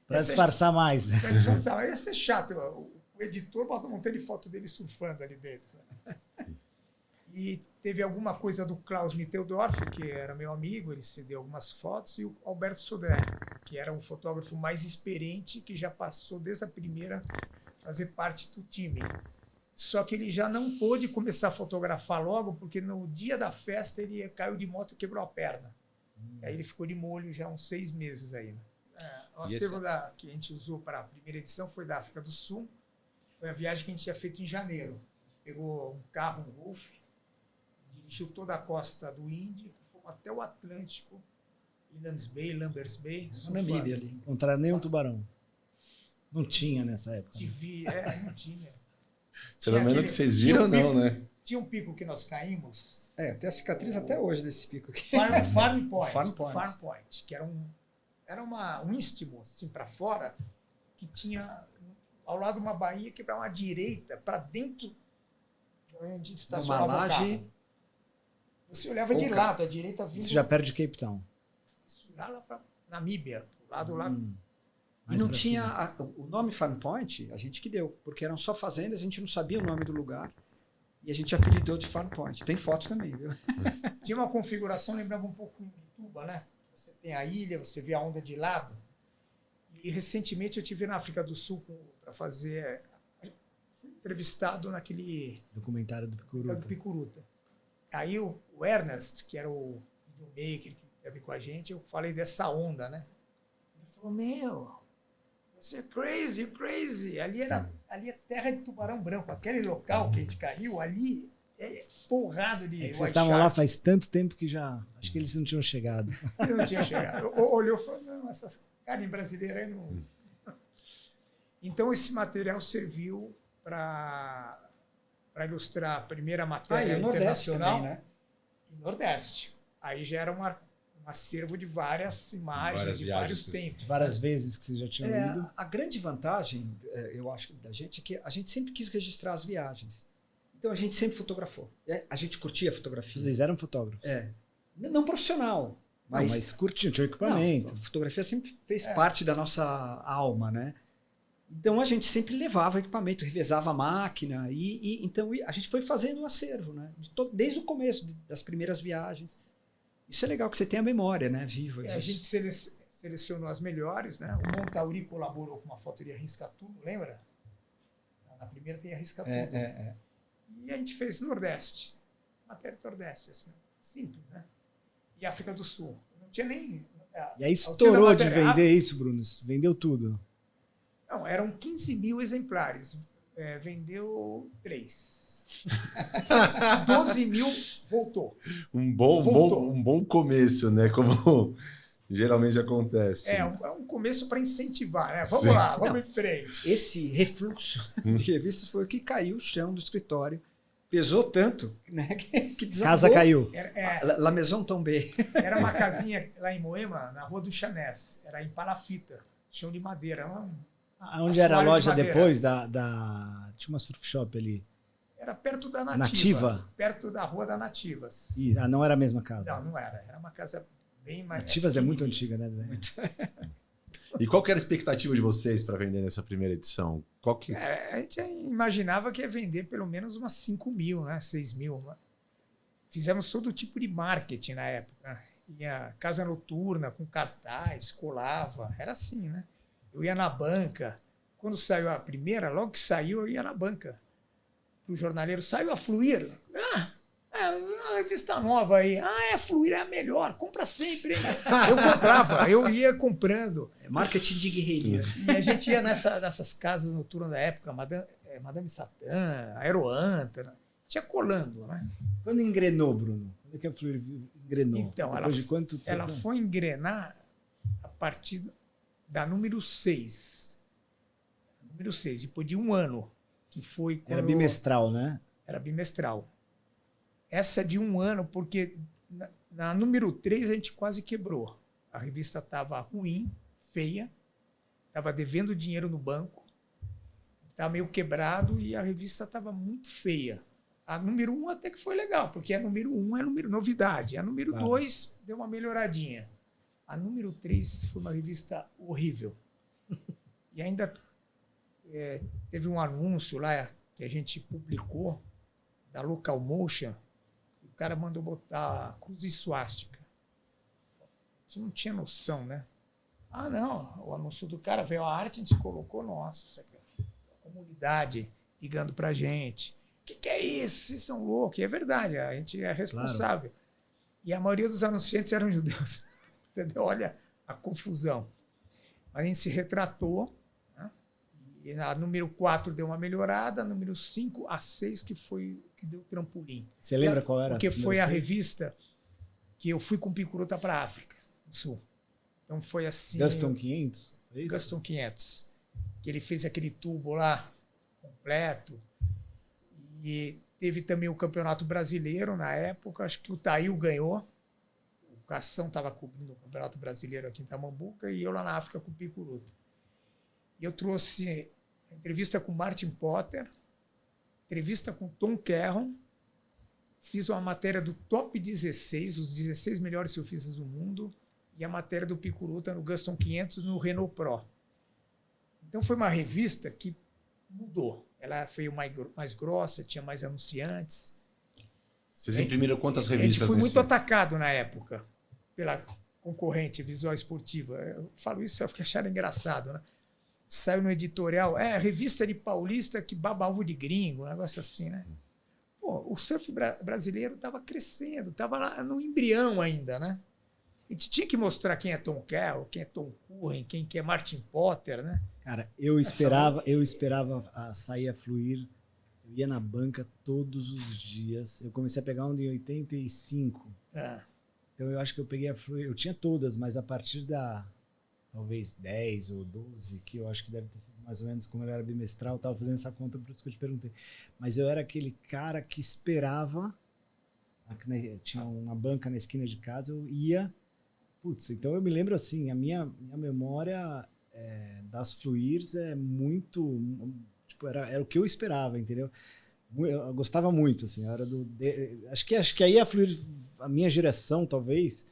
Pra disfarçar mais, né? Pra disfarçar. Ia ser chato. O editor bota um montão de foto dele surfando ali dentro. Né? E teve alguma coisa do Klaus Mitteldorf, que era meu amigo, ele cedeu algumas fotos, e o Alberto Sodré, que era o fotógrafo mais experiente, que já passou desde a primeira a fazer parte do time. Só que ele já não pôde começar a fotografar logo, porque no dia da festa ele caiu de moto e quebrou a perna. Aí ele ficou de molho já há uns 6 meses aí. Né? O acervo que a gente usou para a primeira edição foi da África do Sul. Foi a viagem que a gente tinha feito em janeiro. Pegou um carro, um Golf, dirigiu toda a costa do Índico, fomos até o Atlântico, Inlands Bay, Lambers Bay. Namíbia ali. Encontrar nenhum tubarão. Não tinha nessa época. Né? Não tinha. Pelo menos que vocês viram, não, né? Tinha um pico que nós caímos. Tem a cicatriz até hoje desse pico aqui. Farm Point. Farm Point. Que era um istmo assim para fora, que tinha ao lado uma baía que para uma direita, para dentro onde estacionava uma o laje. carro. Você olhava de lado, a direita vindo. Isso já perde Cape Town. Lá para Namíbia, pro lado lá. E não tinha o nome Farm Point, a gente que deu, porque eram só fazendas, a gente não sabia o nome do lugar. E a gente apelidou de Farm Point. Tem fotos também, viu? Tinha uma configuração, lembrava um pouco Ubituba, né? Você tem a ilha, você vê a onda de lado. E recentemente eu estive na África do Sul para fazer... Fui entrevistado naquele... Documentário do Picuruta. Aí o Ernest, que era o videomaker que esteve com a gente, eu falei dessa onda, né? Ele falou, meu, você é crazy, you're crazy. Ali é terra de tubarão branco. Aquele local que a gente caiu, ali é forrado de vocês estavam lá faz tanto tempo que já... Acho que eles não tinham chegado. Eu não tinha chegado. Olhou e falou, não, essas carnes brasileiras aí não... Então, esse material serviu para ilustrar a primeira matéria internacional. Também, né? E Nordeste. Aí já era um acervo de várias imagens, de vários tempos. Várias vezes que vocês já tinham ido. A grande vantagem, eu acho, da gente é que a gente sempre quis registrar as viagens. Então a gente sempre fotografou. A gente curtia a fotografia. Vocês eram fotógrafos? Não profissional. Mas curtiam, tinha equipamento. Não, a fotografia sempre fez parte da nossa alma, né? Então a gente sempre levava equipamento, revezava a máquina. Então a gente foi fazendo um acervo, né? Desde o começo das primeiras viagens. Isso é legal, que você tem a memória, né? Viva. A gente selecionou as melhores, né? O Montauri colaborou com uma foto de Arrisca Tudo, lembra? Na primeira tem Arrisca Tudo. E a gente fez Nordeste. Matéria do Nordeste, assim. Simples, né? E África do Sul. Não tinha nem... E aí estourou de vender isso, Bruno? Vendeu tudo. Não, eram 15 mil exemplares. Vendeu 3. 12 mil voltou. Um bom começo, né? Como geralmente acontece. É um começo para incentivar, né? Vamos lá, vamos em frente. Esse refluxo de revistas foi o que caiu o chão do escritório. Pesou tanto, né? Que desabou. Casa caiu. La Maison tombée. Era uma casinha lá em Moema, na Rua do Chanés. Era em palafita, chão de madeira. Onde era a loja depois da... Tinha uma surf shop ali. Era perto da Nativa. Perto da Rua da Nativas. Não era a mesma casa? Não era. Era uma casa bem mais... Nativas é muito antiga, né? E qual que era a expectativa de vocês para vender nessa primeira edição? A gente imaginava que ia vender pelo menos umas 5 mil, né? 6 mil. fizemos todo tipo de marketing na época. Ia casa noturna, com cartaz, colava. Era assim, né? Eu ia na banca. Quando saiu a primeira, logo que saiu, eu ia na banca. O jornaleiro, saiu a Fluir. A revista nova aí. A Fluir é a melhor, compra sempre. Hein? Eu comprava, eu ia comprando. Marketing de guerrilha. E a gente ia nessas casas noturnas da época, Madame Satã, Aeroanta, tinha colando, né? Quando engrenou, Bruno? Quando é que a Fluir engrenou? Então, depois de quanto tempo? ela foi engrenar a partir da número 6. Número 6, depois de um ano. Que foi quando... Era bimestral, né? Era bimestral. Essa de um ano, porque na número 3 a gente quase quebrou. A revista estava ruim, feia, estava devendo dinheiro no banco, estava meio quebrado e a revista estava muito feia. A número 1 até que foi legal, porque a número 1 é número novidade. A número 2 deu uma melhoradinha. A número 3 foi uma revista horrível. E ainda teve um anúncio lá que a gente publicou da Locomotion. O cara mandou botar cruz e suástica. A gente não tinha noção, né? Ah, não. O anúncio do cara veio a arte, a gente colocou, nossa, cara, a comunidade ligando pra gente. O que é isso? Vocês são loucos. E é verdade, a gente é responsável. Claro. E a maioria dos anunciantes eram judeus. Entendeu? Olha a confusão. Mas a gente se retratou. Né? E a número 4 deu uma melhorada, a número 5, a 6 que foi que deu trampolim. Você lembra qual era? Porque foi a revista que eu fui com Picuruta para a África do Sul. Então foi assim... Gaston 500? Gaston 500. Que ele fez aquele tubo lá, completo. E teve também o Campeonato Brasileiro na época. Acho que o Tail ganhou. O Cação estava cobrindo o Campeonato Brasileiro aqui em Tamambuca e eu lá na África com o Picuruta. E eu trouxe a entrevista com Martin Potter, entrevista com Tom Caron, fiz uma matéria do Top 16, os 16 melhores surfistas do mundo, e a matéria do Picuruta no Gaston 500 no Renault Pro. Então foi uma revista que mudou. Ela foi mais grossa, tinha mais anunciantes. Vocês imprimiram quantas revistas? A gente foi muito atacado na época pela concorrente Visual Esportiva. Eu falo isso só porque acharam engraçado, né? Saiu no editorial, revista de paulista que baba ovo de gringo, um negócio assim, né? Pô, o surf brasileiro estava crescendo, estava lá no embrião ainda, né? A gente tinha que mostrar quem é Tom Carroll, quem é Tom Curren, quem é Martin Potter, né? Cara, eu esperava sair a Fluir, eu ia na banca todos os dias. Eu comecei a pegar um de 85. Então eu acho que eu peguei a Fluir, eu tinha todas, mas a partir da talvez 10 ou 12, que eu acho que deve ter sido mais ou menos como ele era bimestral, eu tava fazendo essa conta, por isso que eu te perguntei. Mas eu era aquele cara que esperava, tinha uma banca na esquina de casa, eu ia, putz, então eu me lembro assim, a minha memória das Fluirs é muito, tipo, era o que eu esperava, entendeu? Eu gostava muito, assim, era acho que aí a Fluir, a minha geração, talvez,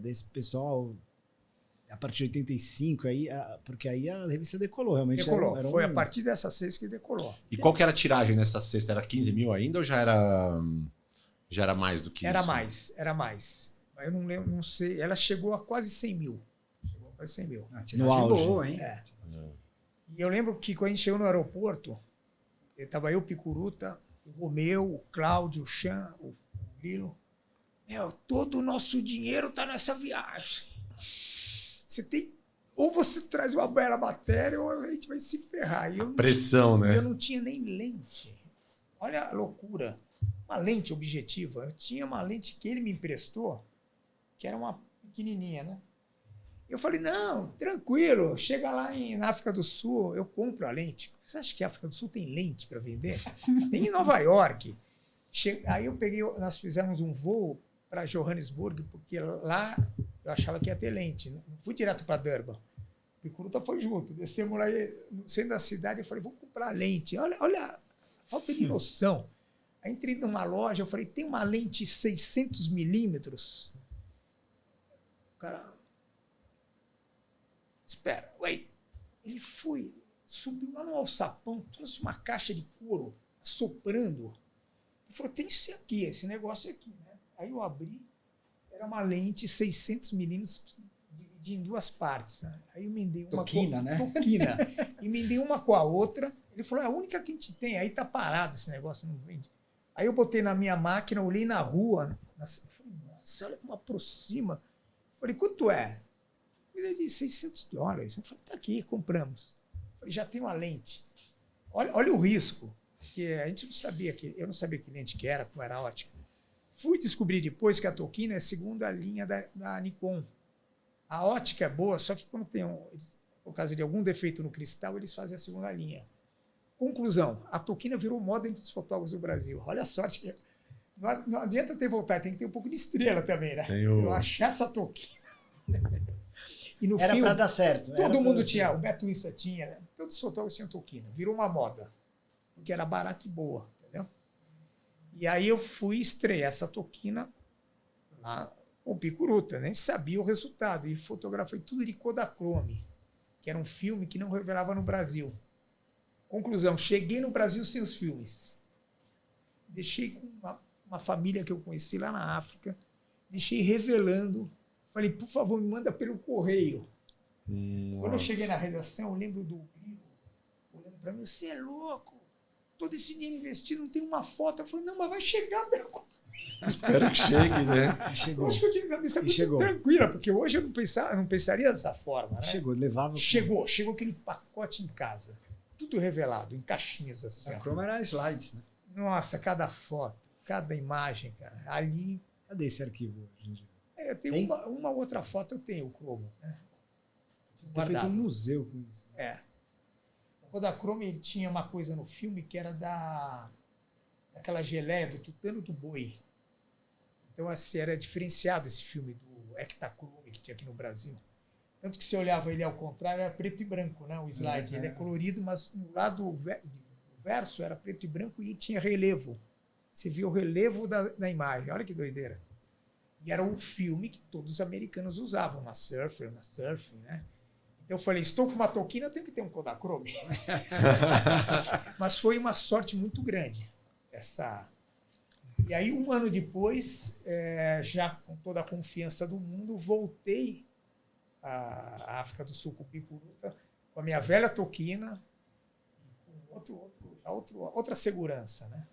desse pessoal... A partir de 85, porque aí a revista decolou, realmente. Decolou, foi a partir dessa sexta que decolou. E qual que era a tiragem nessa sexta? Era 15 mil ainda ou já era mais do que isso? Era mais. Eu não lembro, não sei. Ela chegou a quase 100 mil. Chegou a quase 100 mil. No auge. Boa, hein? E eu lembro que quando a gente chegou no aeroporto, estava eu, Picuruta, o Romeu, o Cláudio, o Chan, o Grilo. Todo o nosso dinheiro está nessa viagem. Ou você traz uma bela matéria ou a gente vai se ferrar. Pressão, né? Eu não tinha nem lente. Olha a loucura. Uma lente objetiva. Eu tinha uma lente que ele me emprestou, que era uma pequenininha, né? Eu falei, não, tranquilo. Chega lá na África do Sul, eu compro a lente. Você acha que a África do Sul tem lente para vender? Tem em Nova York. Aí nós fizemos um voo para Johannesburg, porque lá eu achava que ia ter lente. Não fui direto para Durban. O Picuruta foi junto. Descemos lá no centro da cidade. Eu falei, vou comprar lente. Olha a falta de noção. Aí entrei numa loja. Eu falei, tem uma lente 600 milímetros? O cara... Espera, wait. Ele foi, subiu lá no alçapão, trouxe uma caixa de couro, soprando. Ele falou, tem isso aqui, esse negócio aqui. Né? Aí eu abri, era uma lente 600 milímetros dividida em duas partes. Né? Aí eu emendei uma Toquina, né? Toquina. Emendei uma com a outra. Ele falou, é a única que a gente tem. Aí tá parado esse negócio, não vende. Aí eu botei na minha máquina, olhei na rua. Falei, nossa, olha como aproxima. Eu falei, quanto é? Coisa de $600. Eu falei, tá aqui, compramos. Eu falei, já tem uma lente. Olha o risco. Porque a gente não sabia eu não sabia que lente que era, como era a ótica. Fui descobrir depois que a Tokina é a segunda linha da Nikon. A ótica é boa, só que quando tem por causa de algum defeito no cristal, eles fazem a segunda linha. Conclusão, a Tokina virou moda entre os fotógrafos do Brasil. Olha a sorte que... Não adianta ter vontade, tem que ter um pouco de estrela também, né? Eu achei essa Tokina. E no Era filme, para dar certo. todo mundo tinha, o Beto Issa tinha, todos os fotógrafos tinham Tokina. Virou uma moda. Porque era barata e boa, entendeu? E aí eu fui estrear essa Tokina lá com o Picuruta, nem sabia o resultado. E fotografei tudo de Kodachrome, que era um filme que não revelava no Brasil. Conclusão, cheguei no Brasil sem os filmes. Deixei com uma família que eu conheci lá na África, deixei revelando. Falei, por favor, me manda pelo correio. Quando eu cheguei na redação, eu lembro do Grilo olhando para mim, você é louco? Todo esse dinheiro investido, não tem uma foto. Eu falei, não, mas vai chegar pelo correio. Espero que chegue, né? Chegou. Eu acho que eu tive a cabeça muito tranquila, porque hoje eu não pensaria dessa forma. Né? Chegou, levava... Chegou aquele pacote em casa. Tudo revelado, em caixinhas assim. A Chroma era slides, né? Nossa, cada foto, cada imagem, cara. Ali... Cadê esse arquivo hoje em dia? Eu tenho uma outra foto, eu tenho o cromo. Né? Tem feito um museu com isso. É. O Kodachrome tinha uma coisa no filme que era daquela geleia do tutano do boi. Então, assim, era diferenciado esse filme do Ektachrome que tinha aqui no Brasil. Tanto que se olhava ele ao contrário, era preto e branco, né? O slide. Ele é colorido, mas no lado do verso era preto e branco e tinha relevo. Você via o relevo da imagem. Olha que doideira. E era um filme que todos os americanos usavam na surfing, né? Então eu falei, estou com uma Tokina, eu tenho que ter um Kodachrome. Mas foi uma sorte muito grande. E aí, um ano depois, já com toda a confiança do mundo, voltei à África do Sul com o Picuruta, com a minha velha Tokina, com outra segurança, né?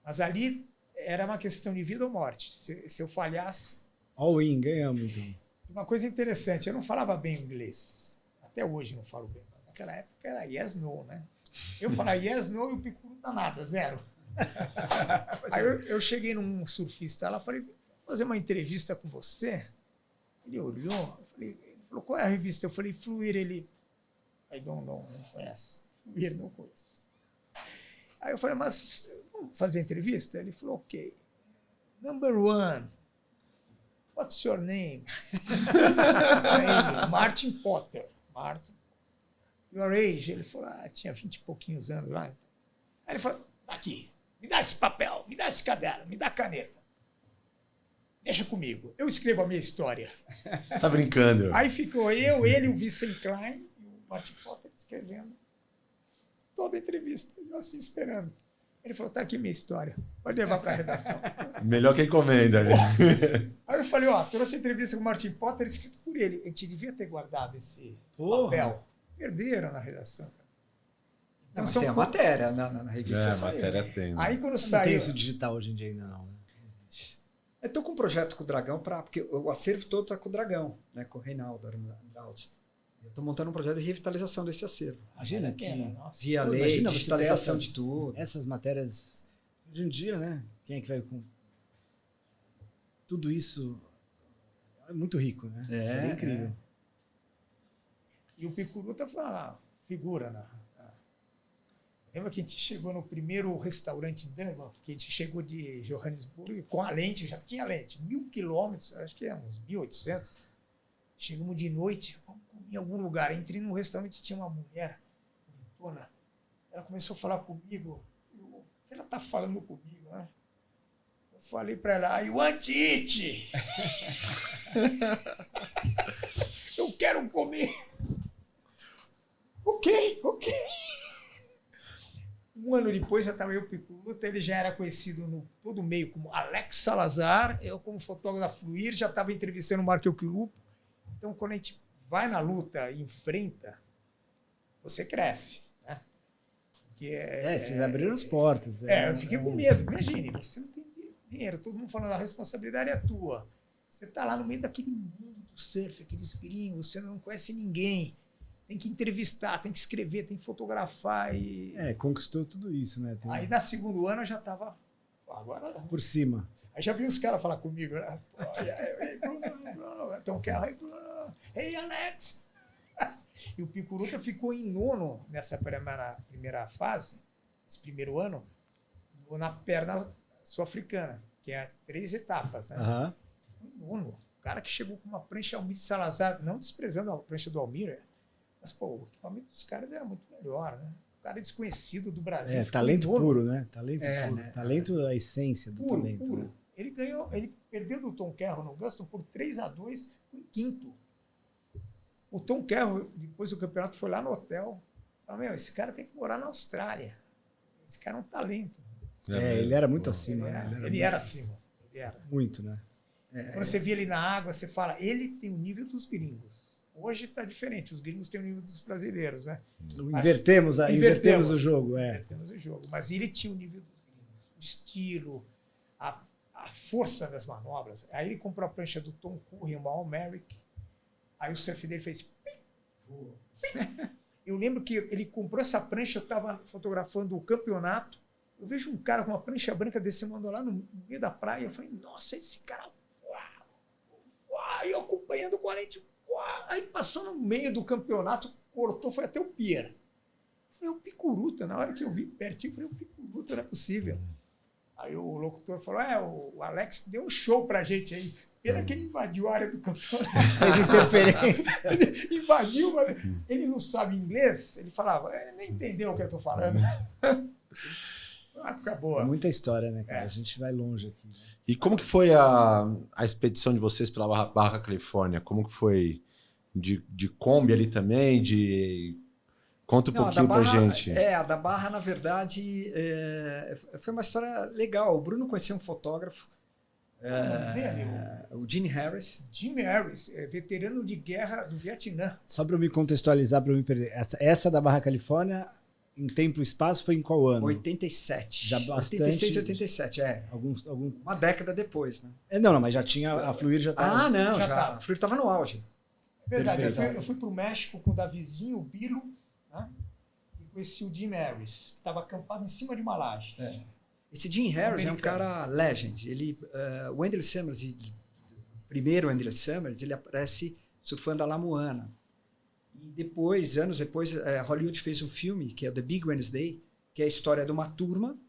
Mas ali era uma questão de vida ou morte. Se eu falhasse... All in, ganhamos então. Uma coisa interessante, eu não falava bem inglês. Até hoje não falo bem. Mas naquela época era yes, no, né? Eu falava yes, no e o Picuruta nada, zero. Aí eu cheguei num surfista lá, falei, vou fazer uma entrevista com você. Ele olhou, ele falou, qual é a revista? Eu falei, Fluir. Ele, I don't know, não conhece. Fluir, não conheço. Aí eu falei, mas vamos fazer a entrevista? Ele falou, ok. Number one. What's your name? Aí, Martin Potter. Martin. Your age? Ele falou, tinha 20 e pouquinhos anos lá. Aí ele falou, aqui, me dá esse papel, me dá esse caderno, me dá a caneta. Deixa comigo, eu escrevo a minha história. Tá brincando. Aí ficou ele, o Vincent Klein e o Martin Potter escrevendo toda a entrevista, eu assim esperando. Ele falou, tá aqui minha história, pode levar para a redação. Melhor que encomenda, né? Aí eu falei, trouxe a entrevista com o Martin Potter escrito por ele. A gente devia ter guardado esse papel. Perderam na redação. Não, mas tem a matéria na revista. A matéria tem. Né? Aí quando Não saiu... tem isso digital hoje em dia ainda não, né? Eu estou com um projeto com o Dragão, porque o acervo todo está com o Dragão, né, com o Reinaldo Andrade. Eu estou montando um projeto de revitalização desse acervo. Imagina que... Via lei, digitalização de tudo. Essas matérias, hoje em dia, né? Quem é que vai com... Tudo isso é muito rico, né? Seria incrível. E o Picuruta foi uma figura, né? Lembra que a gente chegou no primeiro restaurante em Durban, que a gente chegou de Johannesburgo com a lente, já tinha lente, 1.000 quilômetros, acho que é uns 1.800. Chegamos de noite, vamos comer em algum lugar. Entrei num restaurante, tinha uma mulher bonitona. Ela começou a falar comigo. O que ela está falando comigo, né? Eu falei para ela, I want it! Eu quero comer! Ok. Um ano depois já estava eu, Picuruta, ele já era conhecido no todo meio como Alex Salazar, eu como fotógrafo da Fluir já estava entrevistando o Marco Euquilupo. Então, quando a gente vai na luta e enfrenta, você cresce, né? Porque vocês abriram as portas. eu fiquei com medo. Imagine, você não tem dinheiro, todo mundo falando, a responsabilidade é tua. Você está lá no meio daquele mundo do surf, aqueles gringos, você não conhece ninguém. Tem que entrevistar, tem que escrever, tem que fotografar. Conquistou tudo isso, né? Aí, no segundo ano, eu já estava... Agora... Por cima. Aí já vi os caras falar comigo, né? Ei, Bruno, então quer aí, Bruno. Ei, Alex! E o Picuruta ficou em nono nessa primeira fase, esse primeiro ano, na perna sul-africana, que é 3 etapas, né? Uhum. Em nono. O cara que chegou com uma prancha Almir Salazar, não desprezando a prancha do Almir, mas, pô, o equipamento dos caras era muito melhor, né? O cara desconhecido do Brasil. Talento puro, né? Talento puro. Né? Talento, a essência do puro, talento. Puro. Né? Ele perdeu do Tom Carroll no Gaston por 3-2 em quinto. O Tom Carroll, depois do campeonato, foi lá no hotel. Falou, esse cara tem que morar na Austrália. Esse cara é um talento. Ele era muito acima. Ele era acima. Ele era. Muito, né? Quando você via ele na água, você fala, ele tem o nível dos gringos. Hoje está diferente, os gringos têm o nível dos brasileiros, né? Invertemos o jogo. Invertemos o jogo. Mas ele tinha o nível dos gringos. O estilo, a força das manobras. Aí ele comprou a prancha do Tom Curry, uma All-American. Aí o surf dele fez... Eu lembro que ele comprou essa prancha, eu estava fotografando o campeonato, eu vejo um cara com uma prancha branca descendo lá no meio da praia, eu falei, nossa, esse cara... Uau! E eu acompanhando com a lente... Aí passou no meio do campeonato, cortou, foi até o pier. Eu falei, o Picuruta. Na hora que eu vi pertinho, eu falei, o Picuruta, não é possível. Aí o locutor falou, o Alex deu um show pra gente aí. Pena que ele invadiu a área do campeonato. Fez interferência. Ele invadiu, mas ele não sabe inglês. Ele falava, ele nem entendeu o que eu tô falando. Uma época boa. Muita história, né, cara? A gente vai longe aqui. E como que foi a expedição de vocês pela Barra Califórnia? Como que foi de Kombi ali também? Conta um pouquinho pra gente. A da Barra, na verdade, foi uma história legal. O Bruno conhecia um fotógrafo, o Gene Harris. Jim Harris, veterano de guerra do Vietnã. Só para eu me contextualizar, para eu me perder. Essa da Barra Califórnia, em tempo e espaço, foi em qual ano? 87. Já bastante. 86 e 87, Uma década depois, né? Não, mas já tinha. A Fluir já estava. Já a Fluir estava no auge. É verdade, eu fui para o México com o Davizinho, o Bilo, né? E conheci o Jim Harris, que estava acampado em cima de uma laje. Esse Jim Harris é um cara legend. Ele, o Andrew Summers, o primeiro Andrew Summers, ele aparece surfando a La Moana. E depois, anos depois, Hollywood fez um filme, que é The Big Wednesday, que é a história de uma turma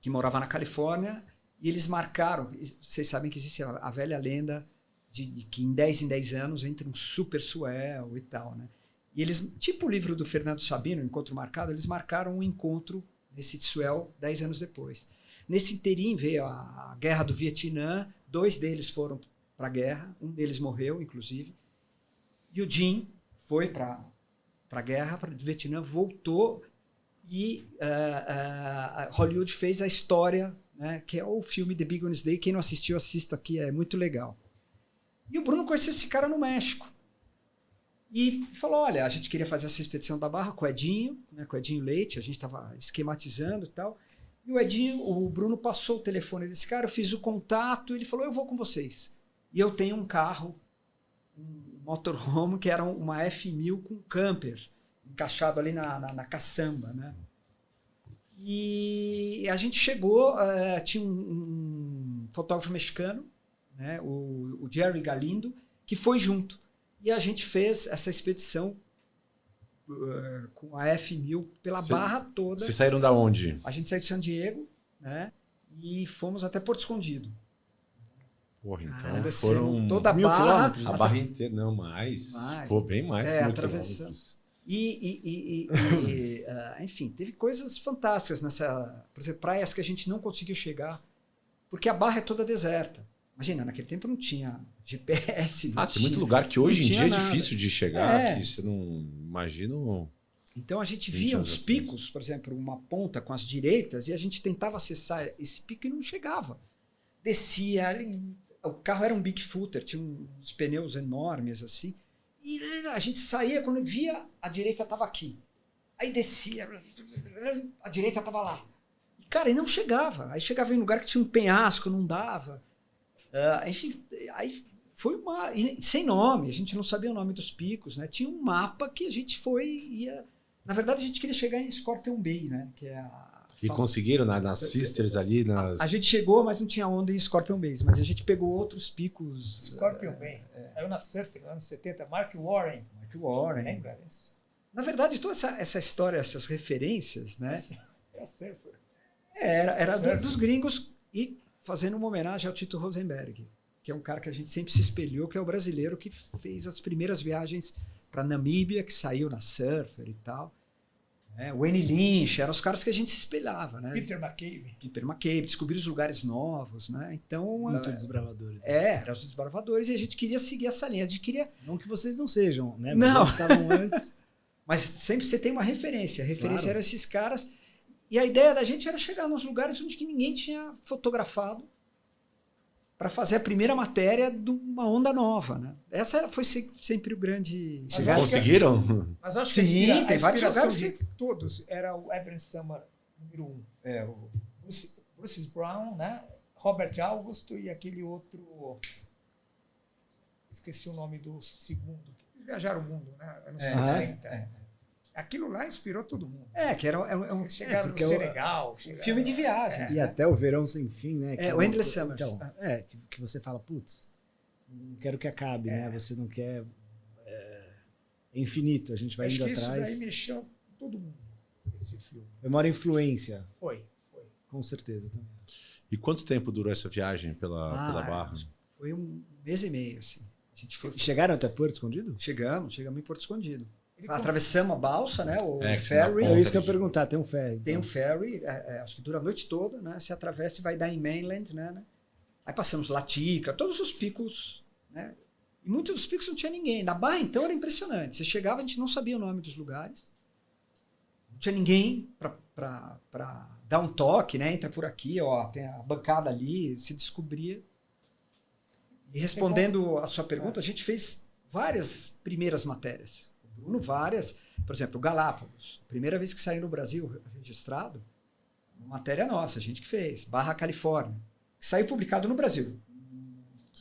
que morava na Califórnia, e eles marcaram, vocês sabem que existe a velha lenda de que em 10 anos entra um super swell e tal, né? E eles, tipo o livro do Fernando Sabino, Encontro Marcado, eles marcaram um encontro nesse swell 10 anos depois. Nesse interim veio a guerra do Vietnã, 2 deles foram para a guerra, um deles morreu, inclusive, e o Jim foi para a guerra, para o Vietnã, voltou e Hollywood fez a história, né, que é o filme The Big Wednesday. Quem não assistiu, assista aqui, é muito legal. E o Bruno conheceu esse cara no México. E falou, olha, a gente queria fazer essa expedição da Barra com o Edinho, né, com o Edinho Leite, a gente estava esquematizando e tal. E o Bruno passou o telefone desse cara, eu fiz o contato, ele falou, eu vou com vocês. E eu tenho um carro, um motorhome, que era uma F1000 com camper, encaixado ali na caçamba, né? E a gente chegou, tinha um fotógrafo mexicano, né, o Jerry Galindo, que foi junto. E a gente fez essa expedição com a F1000 pela Barra toda. Vocês saíram da onde? A gente saiu de San Diego, né, e fomos até Porto Escondido. Porra, então foram toda a 1000 Barra. quilômetros. A Barra inteira, não, mais. Pô, bem mais. Atravessando. Enfim, teve coisas fantásticas nessa... Por exemplo, praias que a gente não conseguiu chegar, porque a Barra é toda deserta. Imagina, naquele tempo não tinha GPS. Tem muito lugar que hoje em dia é nada. difícil de chegar, que você não imagina. Então a gente 20 via anos uns atrás. picos, por exemplo, uma ponta com as direitas, e a gente tentava acessar esse pico e não chegava. Descia, o carro era um Bigfooter, tinha uns pneus enormes assim, e a gente saía, quando via, a direita estava aqui. Aí descia, a direita estava lá. E, cara, e não chegava. Aí chegava em lugar que tinha um penhasco, não dava. Enfim, aí foi sem nome, a gente não sabia o nome dos picos, né? Tinha um mapa que a gente ia. Na verdade, a gente queria chegar em Scorpion Bay, né? Que é E conseguiram nas Sisters ali, nas... A gente chegou, mas não tinha onda em Scorpion Bay, mas a gente pegou outros picos. Scorpion Bay. Saiu na Surf nos anos 70. Mark Warren. Mark Warren. Lembra disso? Na verdade, toda essa história, essas referências, né? É Surfer. Era Surfer. dos gringos e fazendo uma homenagem ao Tito Rosenberg, que é um cara que a gente sempre se espelhou, que é o brasileiro que fez as primeiras viagens para Namíbia, que saiu na Surfer e tal. Wayne Lynch, eram os caras que a gente se espelhava, né? Peter McCabe, descobrir os lugares novos, né? Então, Muito desbravadores. eram os desbravadores e a gente queria seguir essa linha, a gente queria... Não que vocês não sejam, né? Não. Mas eles estavam antes. Mas sempre você tem uma referência. A referência Claro. eram esses caras. E a ideia da gente era chegar nos lugares onde que ninguém tinha fotografado para fazer a primeira matéria de uma onda nova, né? Essa foi sempre o grande... Conseguiram? Mas acho Sim, que a tem vários inspiração lugares de todos era o Evan Summer, número 1. o Bruce Brown, né? Robert Augusto e aquele outro... Esqueci o nome do segundo. Eles viajaram o mundo, né? Anos 60. Aquilo lá inspirou todo mundo. que era um Eles chegaram no porque Senegal. filme de viagem. E até o Verão Sem Fim, né? O Endless Summers. Então, que você fala, putz, não quero que acabe, né? Você não quer... É infinito, a gente vai Acho indo que isso atrás. daí mexeu com todo mundo, esse filme. Foi uma influência, Foi. com certeza também. E quanto tempo durou essa viagem pela Barra? Foi 1 mês e meio, assim. A gente foi, Chegaram até Porto Escondido? chegamos em Porto Escondido. Ele Atravessamos a balsa, né? O que ferry. na É isso que eu ia de- perguntar, tem um ferry. Tem um então. ferry, acho que dura a noite toda, né? Você atravessa e vai dar em mainland, né? Aí passamos Latica, todos os picos, né? E muitos dos picos não tinha ninguém. Na Barra, então, era impressionante. Você chegava, a gente não sabia o nome dos lugares. Não tinha ninguém para dar um toque, né? Entra por aqui, ó, tem a bancada ali, se descobria. E respondendo a sua pergunta, a gente fez várias primeiras matérias. O Bruno, várias. Por exemplo, o Galápagos. Primeira vez que saiu no Brasil registrado, uma matéria nossa, a gente que fez. Barra Califórnia. Que saiu publicado no Brasil.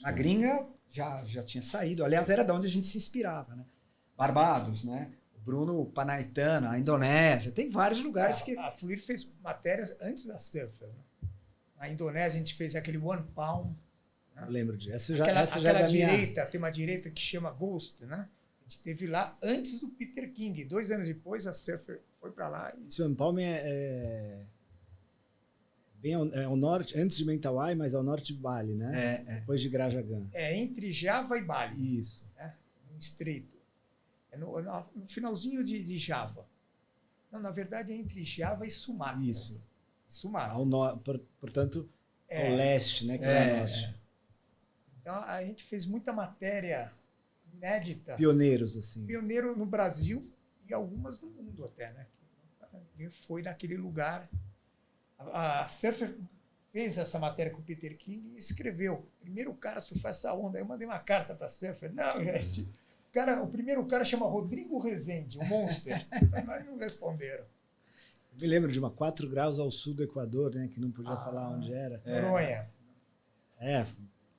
A gringa já tinha saído. Aliás, era de onde a gente se inspirava, né? Barbados, né? O Bruno Panaitana, a Indonésia. Tem vários lugares que... A Fluir fez matérias antes da Surfer. Né? Na Indonésia a gente fez aquele One Palm. Eu lembro disso. Aquela Essa já é da minha... direita, tem uma direita que chama Ghost, né? A gente teve lá antes do Peter King. 2 anos depois a Surfer foi para lá. Esse One Palm bem ao norte, antes de Mentawai, mas ao norte de Bali, né? Depois de Grajagan. É entre Java e Bali. Isso. No estreito. É no finalzinho de Java. Não, na verdade é entre Java e Sumatra. Isso. Sumatra. Portanto, ao leste, né? Que é o norte. Então a gente fez muita matéria inédita. Pioneiros, assim. Pioneiro no Brasil e algumas no mundo até, né? Ninguém foi naquele lugar. A Surfer fez essa matéria com o Peter King e escreveu. Primeiro cara a surfar essa onda. Eu mandei uma carta para a Surfer. Não, gente. O primeiro cara chama Rodrigo Rezende, o Monster. Mas não responderam. Eu me lembro de uma 4 graus ao sul do Equador, né? Que não podia falar onde era. Noronha.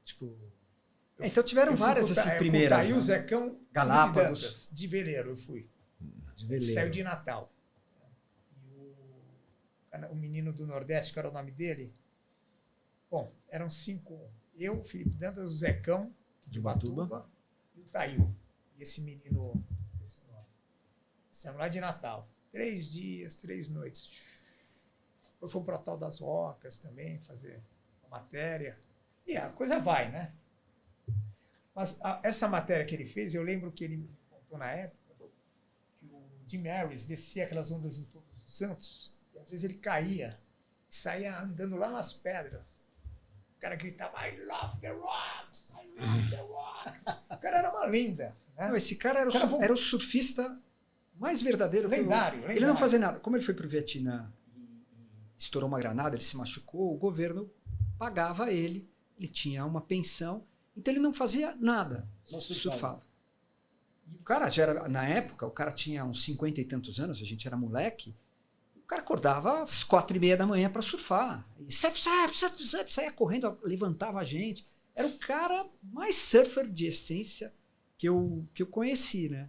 Tipo... Então tiveram várias assim, primeiras. Aí né? o Zecão Galápagos. Dantas, de veleiro eu fui. De veleiro. Saiu de Natal. E o menino do Nordeste, qual era o nome dele? Bom, eram 5. Eu, Felipe Dantas, o Zecão, de Ubatuba, e o Tail. E esse menino, esqueci o nome. Saímos lá de Natal. 3 dias, 3 noites. Depois fomos para o Tal das Rocas também, fazer uma matéria. E a coisa vai, né? Mas essa matéria que ele fez, eu lembro que ele contou na época que o Jim Harris descia aquelas ondas em Todos os Santos e às vezes ele caía e saía andando lá nas pedras. O cara gritava, I love the rocks, I love the rocks. O cara era uma lenda. Né? Não, esse cara era o surfista mais verdadeiro. Lendário. Ele não fazia nada. Como ele foi para o Vietnã e estourou uma granada, ele se machucou, o governo pagava ele tinha uma pensão, então ele não fazia nada, só surfava. E o cara já era, na época, o cara tinha uns 50 e tantos anos, a gente era moleque, o cara acordava às 4:30 da manhã para surfar. E saia correndo, levantava a gente. Era o cara mais surfer de essência que eu conheci, né?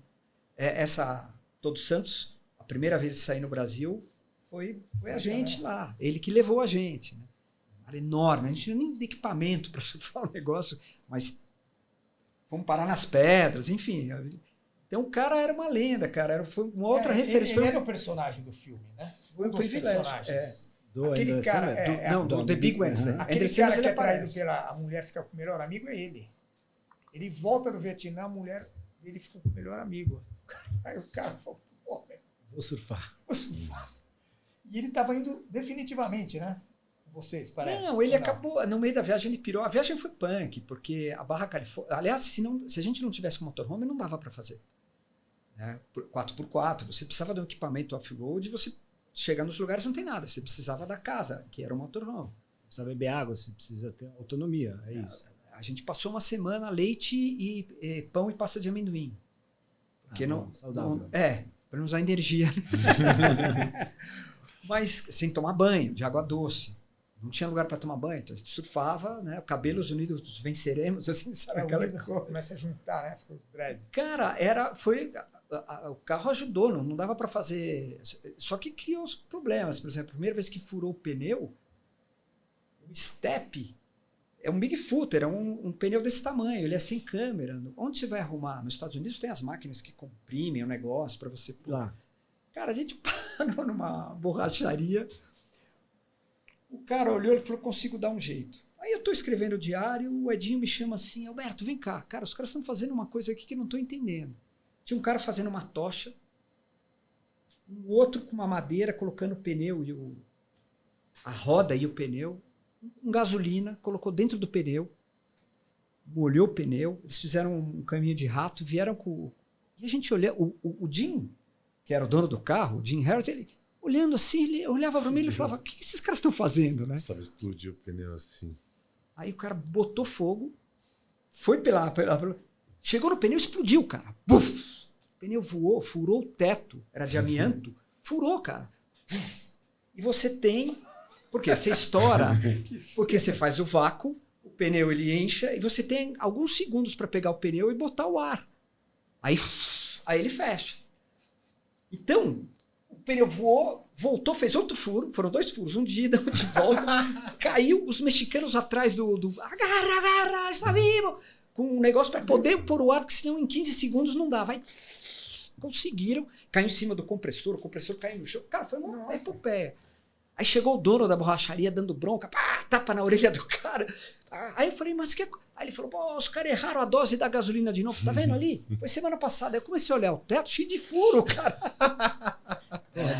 Todos Santos, a primeira vez de sair no Brasil, foi a gente lá. Ele que levou a gente, né? Era enorme, a gente não tinha nem equipamento para surfar o negócio, mas fomos parar nas pedras, enfim. Então o cara era uma lenda, cara. Foi uma outra referência. Ele era o personagem do filme, né? Foi um dos privilégio. personagens. Aquele cara... do The Big Wednesday. Aquele cara que é traído pela mulher fica com o melhor amigo é ele. Ele volta do Vietnã, a mulher dele fica com o melhor amigo. Aí o cara falou, pô, vou surfar. E ele estava indo definitivamente, né? Vocês, parece. Não, ele acabou, no meio da viagem ele pirou. A viagem foi punk, porque a Barra Califórnia... Aliás, se a gente não tivesse com motorhome, não dava para fazer. Né? 4x4, você precisava de um equipamento off-road e você chega nos lugares não tem nada. Você precisava da casa, que era o motorhome. Você precisa beber água, você precisa ter autonomia, é isso. A gente passou uma semana leite e pão e pasta de amendoim. Porque saudável. Para não usar energia. Mas sem tomar banho, de água doce. Não tinha lugar para tomar banho, então a gente surfava, né? Cabelos unidos venceremos, assim, sabe? Começa a juntar, né? Fica os dreads. Cara, o carro ajudou, não dava para fazer. Só que criou os problemas. Por exemplo, a primeira vez que furou o pneu, o step é um Bigfooter, é um pneu desse tamanho, ele é sem câmera. Onde você vai arrumar? Nos Estados Unidos tem as máquinas que comprimem o negócio para você pôr. Lá. Cara, a gente parou numa borracharia. O cara olhou e falou, consigo dar um jeito. Aí eu estou escrevendo o diário, o Edinho me chama assim, Alberto, vem cá. Cara, os caras estão fazendo uma coisa aqui que eu não estou entendendo. Tinha um cara fazendo uma tocha, um outro com uma madeira, colocando o pneu e a roda e o pneu, com gasolina, colocou dentro do pneu, molhou o pneu, eles fizeram um caminho de rato, vieram com... E a gente olhava, o Jim, que era o dono do carro, o Jim Harris, ele... Olhando assim, ele olhava para mim e falava, o que esses caras estão fazendo, né? Sabe, explodiu o pneu assim. Aí o cara botou fogo, foi chegou no pneu e explodiu, cara. Buf! O pneu voou, furou o teto, era de amianto, furou, cara. E você tem, porque você estoura, porque você faz o vácuo, o pneu ele enche, e você tem alguns segundos para pegar o pneu e botar o ar. Aí ele fecha. Então... O pneu voou, voltou, fez outro furo. Foram 2 furos, um de ida, um de volta. Caiu, os mexicanos atrás do agarra, está vivo! Com um negócio para poder pôr o ar, porque senão em 15 segundos não dava. Aí conseguiram, caiu em cima do compressor, o compressor caiu no chão. Cara, foi uma epopeia. Aí chegou o dono da borracharia dando bronca, tapa na orelha do cara. Aí eu falei, mas que... Aí ele falou, pô, os caras erraram a dose da gasolina de novo. Tá vendo ali? Foi semana passada. Aí eu comecei a olhar o teto cheio de furo, cara.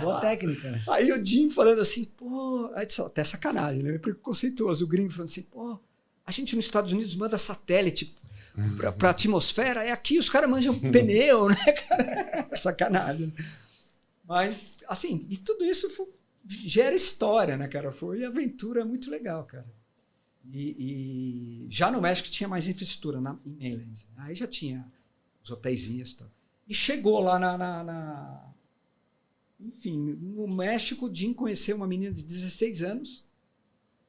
Boa técnica, né? Aí o Jim falando assim, pô... Até sacanagem, né? Preconceituoso. O gringo falando assim, pô... A gente nos Estados Unidos manda satélite pra atmosfera. É aqui os caras manjam pneu, né, cara? Sacanagem. Mas, assim... E tudo isso gera história, né, cara? Foi aventura muito legal, cara. E já no México tinha mais infraestrutura, em Mainland. Aí já tinha os hotéisinhos e tal. E chegou lá Enfim, no México, o Jim conheceu uma menina de 16 anos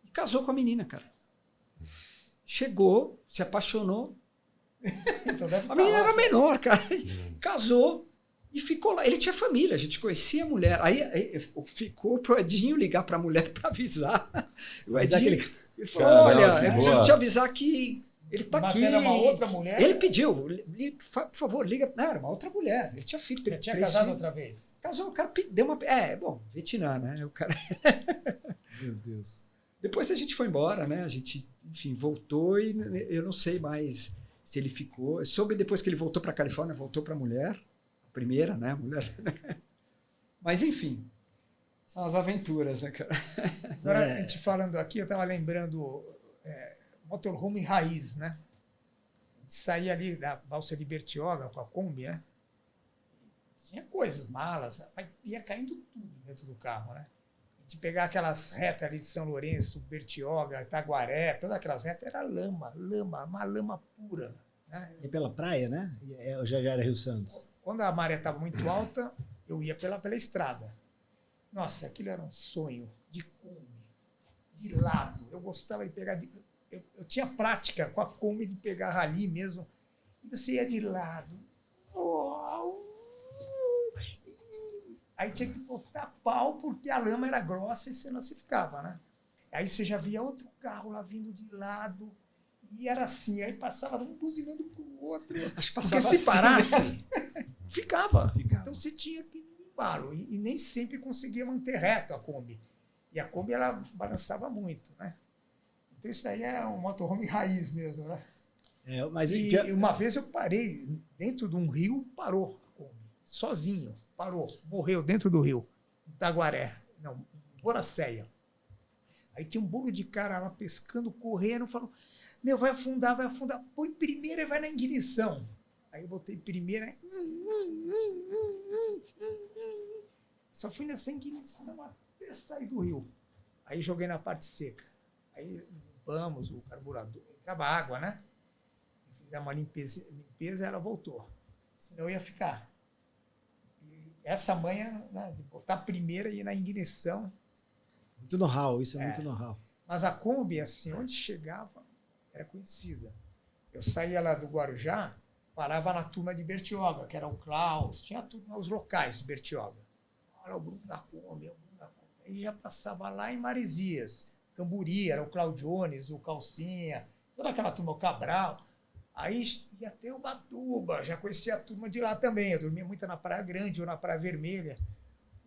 e casou com a menina, cara. Chegou, se apaixonou. Então a menina era menor, cara. Casou e ficou lá. Ele tinha família, a gente conhecia a mulher. Aí ficou pro Edinho ligar pra mulher pra avisar. O Edinho... Ele falou, olha, eu preciso te avisar que ele tá aqui. Mas era uma outra mulher? Ele pediu, por favor, liga. Não, era uma outra mulher. Ele tinha filho. Ele tinha casado outra vez? Casou, o cara deu uma... bom, Vietnã, né? O cara... Meu Deus. Depois a gente foi embora, né? A gente, enfim, voltou e eu não sei mais se ele ficou. Eu soube depois que ele voltou pra Califórnia, voltou pra mulher. A primeira, né? Mulher. Mas, enfim... São as aventuras, né, cara? Agora, a gente falando aqui, eu estava lembrando motorhome raiz, né? Saía ali da balsa de Bertioga com a Kombi, né? tinha coisas, malas, ia caindo tudo dentro do carro, né? De pegar aquelas retas ali de São Lourenço, Bertioga, Itaguaré, todas aquelas retas, era lama, uma lama pura. Né? E pela praia, né? Já era Rio Santos. Quando a maré estava muito alta, eu ia pela estrada. Nossa, aquilo era um sonho de Kombi, de lado. Eu gostava de pegar... Eu tinha prática com a Kombi de pegar rali mesmo. E você ia de lado. Aí tinha que botar pau porque a lama era grossa e senão você ficava, né? Aí você já via outro carro lá vindo de lado e era assim, aí passava um buzinando pro outro. Porque se parasse, ficava. Então você tinha que ir no embalo e nem sempre conseguia manter reto a Kombi. E a Kombi, ela balançava muito, né? Então isso aí é um motorhome raiz mesmo, né? Mas uma vez eu parei dentro de um rio, parou a Kombi, sozinho. Parou, morreu dentro do rio, em Itaguaré, não, Boracéia. Aí tinha um bolo de cara lá pescando, correndo, falou, vai afundar, põe primeira e vai na ignição. Aí eu botei primeira, só fui nessa ignição até sair do rio. Aí joguei na parte seca. Aí limpamos o carburador, entrava água, né? Fizemos uma limpeza e ela voltou. Senão eu ia ficar. Essa manha, né, de botar a primeira e ir na ignição. Muito know-how, isso é muito know-how. Mas a Kombi, assim, onde chegava, era conhecida. Eu saía lá do Guarujá, parava na turma de Bertioga, que era o Klaus, tinha turma, os locais de Bertioga. Olha o Bruno da Kombi, Aí já passava lá em Maresias, Camburi, era o Claudiones, o Calcinha, toda aquela turma, o Cabral. Aí ia até Ubatuba, já conhecia a turma de lá também. Eu dormia muito na Praia Grande ou na Praia Vermelha,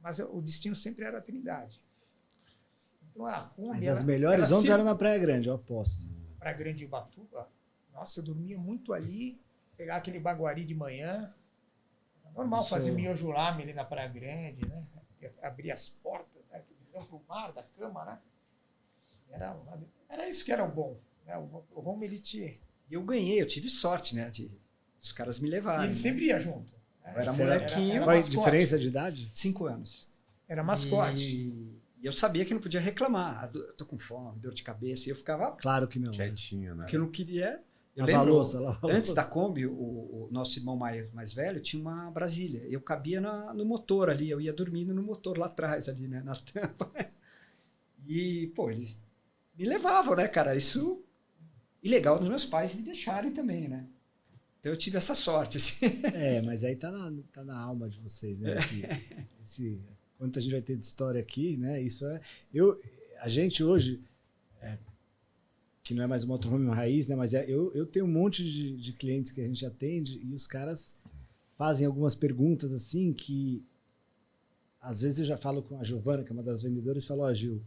mas o destino sempre era a Trindade. Então a Kombi... Mas as melhores ondas eram na Praia Grande, eu aposto. Praia Grande e Ubatuba, nossa, eu dormia muito ali, pegar aquele baguari de manhã. Normal fazer miojulame ali na Praia Grande, né? Abrir as portas, né? Visão para o mar da cama, né? Era isso que era o bom. Né? O home, ele te... Eu ganhei, eu tive sorte, né? Os caras me levaram. E ele sempre ia junto. Eu era molequinho. Qual a diferença de idade? 5 anos. Era mascote. E eu sabia que não podia reclamar. Eu tô com fome, dor de cabeça. E eu ficava... Claro que não. Quietinho, né? Porque eu não queria... Eu lembro, louça. Antes da Kombi, o nosso irmão mais velho tinha uma Brasília. Eu cabia no motor ali. Eu ia dormindo no motor lá atrás, ali, né? Na tampa. E, pô, eles me levavam, né, cara? Isso... E legal dos meus pais de deixarem também, né? Então eu tive essa sorte, assim. Mas aí tá na alma de vocês, né? Quanto a gente vai ter de história aqui, né? Isso é... A gente hoje, que não é mais o motorhome raiz, né? Mas eu tenho um monte de clientes que a gente atende e os caras fazem algumas perguntas assim que... Às vezes eu já falo com a Giovana, que é uma das vendedoras, e falo, Gil,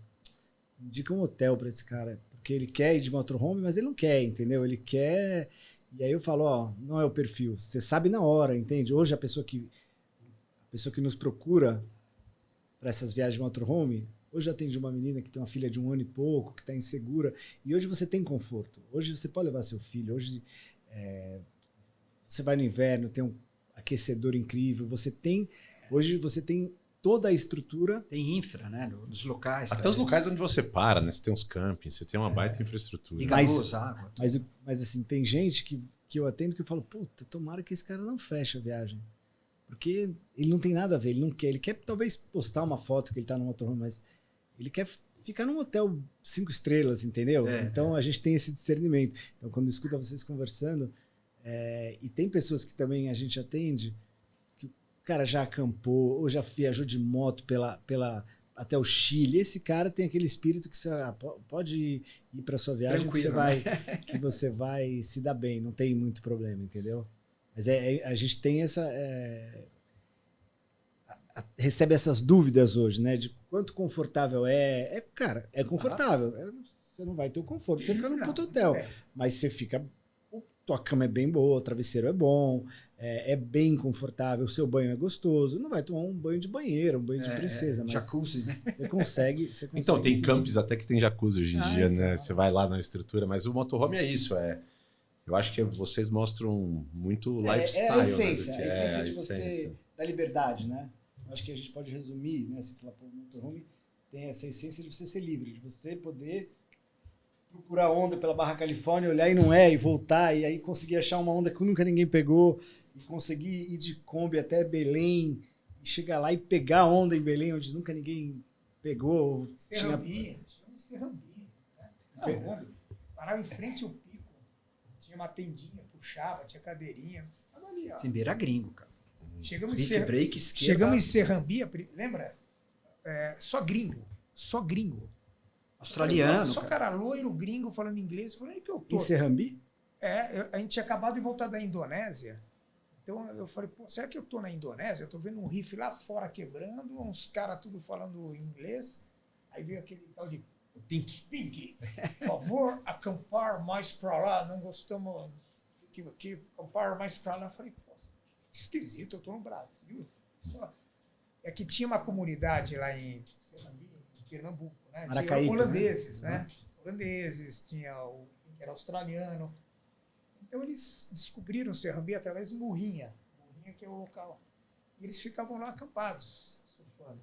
indica um hotel para esse cara. Porque ele quer ir de motorhome, mas ele não quer, entendeu? Ele quer... E aí eu falo, não é o perfil. Você sabe na hora, entende? Hoje a pessoa que nos procura para essas viagens de motorhome, hoje eu atendi uma menina que tem uma filha de 1 ano e pouco, que está insegura, e hoje você tem conforto. Hoje você pode levar seu filho, hoje você vai no inverno, tem um aquecedor incrível, hoje você tem toda a estrutura. Tem infra, né? Nos locais. Até os locais onde você para, né? Você tem uns campings, você tem uma baita infraestrutura. Liga luz, água. Mas assim, tem gente que eu atendo que eu falo, puta, tomara que esse cara não feche a viagem. Porque ele não tem nada a ver, ele não quer. Ele quer talvez postar uma foto que ele tá no motorhome, mas ele quer ficar num hotel 5 estrelas, entendeu? Então a gente tem esse discernimento. Então quando escuta vocês conversando, e tem pessoas que também a gente atende, o cara já acampou ou já viajou de moto até o Chile. Esse cara tem aquele espírito que você pode ir para sua viagem que você vai se dar bem, não tem muito problema, entendeu? Mas a gente tem recebe essas dúvidas hoje, né? De quanto confortável cara, é confortável. Você não vai ter o conforto, você fica num puto hotel, mas você fica... Tua cama é bem boa, o travesseiro é bom, é bem confortável, o seu banho é gostoso. Não vai tomar um banho de banheiro, um banho de princesa, mas jacuzzi, né? Você consegue então, tem sim. campos até que tem jacuzzi hoje em dia, né? Você vai lá na estrutura, mas o motorhome é isso, eu acho que vocês mostram muito lifestyle. É a essência, né? a essência de você da liberdade, né? Acho que a gente pode resumir, né? Se falar, pô, o motorhome tem essa essência de você ser livre, de você poder procurar onda pela Barra Califórnia, olhar e não é, e voltar, e aí conseguir achar uma onda que nunca ninguém pegou, e conseguir ir de Kombi até Belém, e chegar lá e pegar a onda em Belém, onde nunca ninguém pegou. Serrambia. Chama de Serrambia. Né? Parava em frente ao pico. Tinha uma tendinha, puxava, tinha cadeirinha. Ali, ó. Simbeira gringo, cara. Chegamos break, esquerda. Chegamos em Serrambia, lembra? Só gringo. Só gringo. Australiano. Só cara loiro, gringo, falando inglês. Eu falei, onde que eu tô? Em Serrambi? A gente tinha acabado de voltar da Indonésia. Então eu falei, pô, será que eu tô na Indonésia? Eu tô vendo um riff lá fora quebrando, uns caras tudo falando inglês. Aí veio aquele tal de Pink. Por favor, acampar mais pra lá. Não gostamos. Fique aqui, acampar mais pra lá. Eu falei, pô, que esquisito, eu tô no Brasil. É que tinha uma comunidade lá em Pernambuco, né? Maracaípe, tinha holandeses, né? Holandeses, tinha o que era australiano. Então eles descobriram o Serrambia através do Murrinha. Murrinha que é o local. E eles ficavam lá acampados, surfando.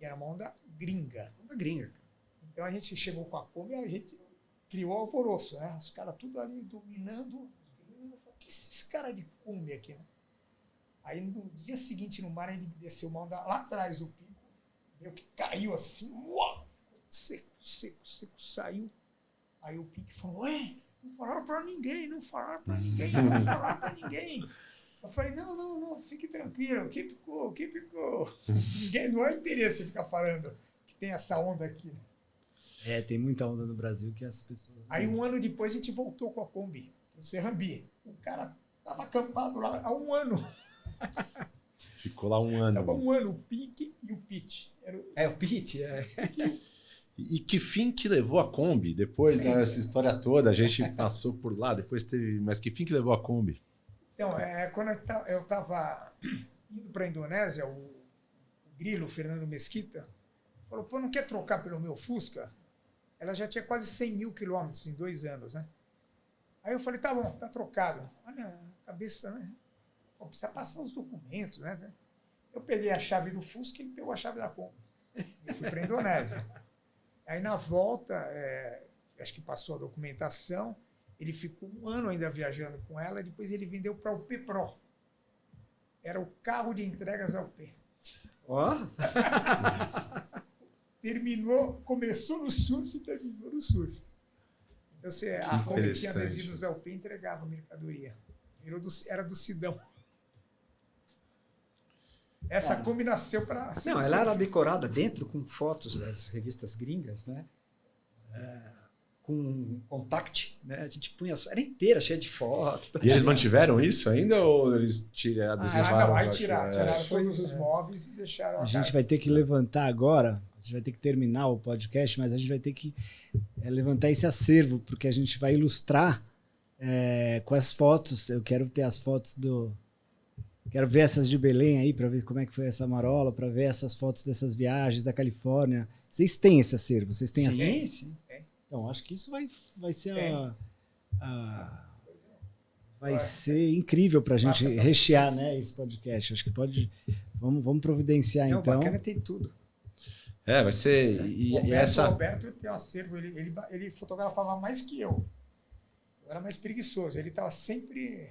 E era uma onda gringa. Onda gringa. Então a gente chegou com a Kombi e a gente criou alvoroço, né? Os caras tudo ali dominando os gringos. Eu falei, que esses caras de Kombi aqui, né? Aí no dia seguinte no mar ele desceu uma onda lá atrás do pico. Meio que caiu assim. Uau! Ficou seco, saiu. Aí o Pink falou, ué, não falaram pra ninguém. Eu falei, não, fique tranquilo, keep cool. Ninguém, não há interesse em ficar falando que tem essa onda aqui. Né? Tem muita onda no Brasil que as pessoas... Aí um ano depois a gente voltou com a Kombi, pro Serrambi. O cara tava acampado lá há um ano. Ficou lá um ano. Tava um ano, o Pink e o Pete. O Pete, E que fim que levou a Kombi? Depois dessa história toda, a gente passou por lá, depois teve... Mas que fim que levou a Kombi? Então, quando eu estava indo para a Indonésia, o Grilo, o Fernando Mesquita, falou, pô, não quer trocar pelo meu Fusca? Ela já tinha quase 100 mil quilômetros em 2 anos, né? Aí eu falei, tá bom, tá trocado. Olha a cabeça, né? Pô, precisa passar os documentos, né? Eu peguei a chave do Fusca e ele pegou a chave da Kombi. Eu fui para a Indonésia. Aí na volta, acho que passou a documentação, ele ficou um ano ainda viajando com ela, depois ele vendeu para o P-Pro. Era o carro de entregas ao P. Ó! Começou no surf e terminou no surf. Então, a Kombi tinha adesivos ao P e entregava a mercadoria. Era do Sidão. Essa Kombi nasceu para... Não, ela era decorada dentro com fotos das revistas gringas, né? Com contact, né? A gente punha... Era inteira, cheia de fotos. E eles mantiveram isso ainda ou eles adesivaram? Não, aí tiraram todos os móveis e deixaram... A gente vai ter que levantar agora, a gente vai ter que terminar o podcast, mas a gente vai ter que levantar esse acervo, porque a gente vai ilustrar com as fotos. Eu quero ter as fotos Quero ver essas de Belém aí, para ver como é que foi essa marola, para ver essas fotos dessas viagens da Califórnia. Vocês têm esse acervo? Vocês têm acervo? Sim. Então, acho que isso vai ser vai ser incrível para a gente rechear, né, esse podcast. Acho que pode... Vamos providenciar, então. O bacana tem tudo. Vai ser... O Roberto tem um acervo, ele fotografava mais que eu. Eu era mais preguiçoso. Ele estava sempre...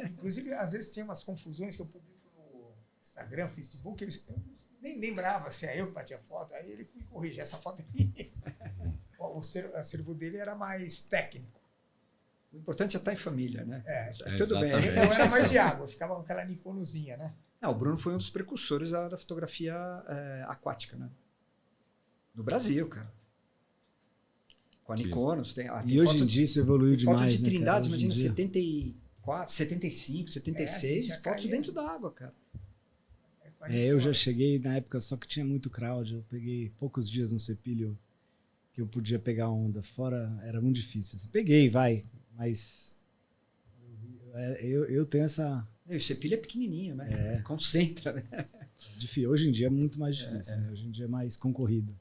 Inclusive, às vezes tinha umas confusões que eu publico no Instagram, Facebook. Eu nem lembrava se é eu que batia foto. Aí ele me corrige. Essa foto é minha. O acervo dele era mais técnico. O importante é estar em família, né? Tudo bem. Eu era mais de água. Eu ficava com aquela Nikonozinha, né? O Bruno foi um dos precursores da fotografia aquática, né? No Brasil, cara. Com a Nikonos. E hoje em dia isso evoluiu demais, foto de Trindade, né, imagina, 74, 75, 76, fotos dentro da água, cara. Eu já cheguei na época só que tinha muito crowd. Eu peguei poucos dias no Cepilho que eu podia pegar onda. Fora, era muito difícil. Assim, peguei, mas eu tenho essa... E o Cepilho é pequenininho, né? Concentra, né? Hoje em dia é muito mais difícil, né? Hoje em dia é mais concorrido.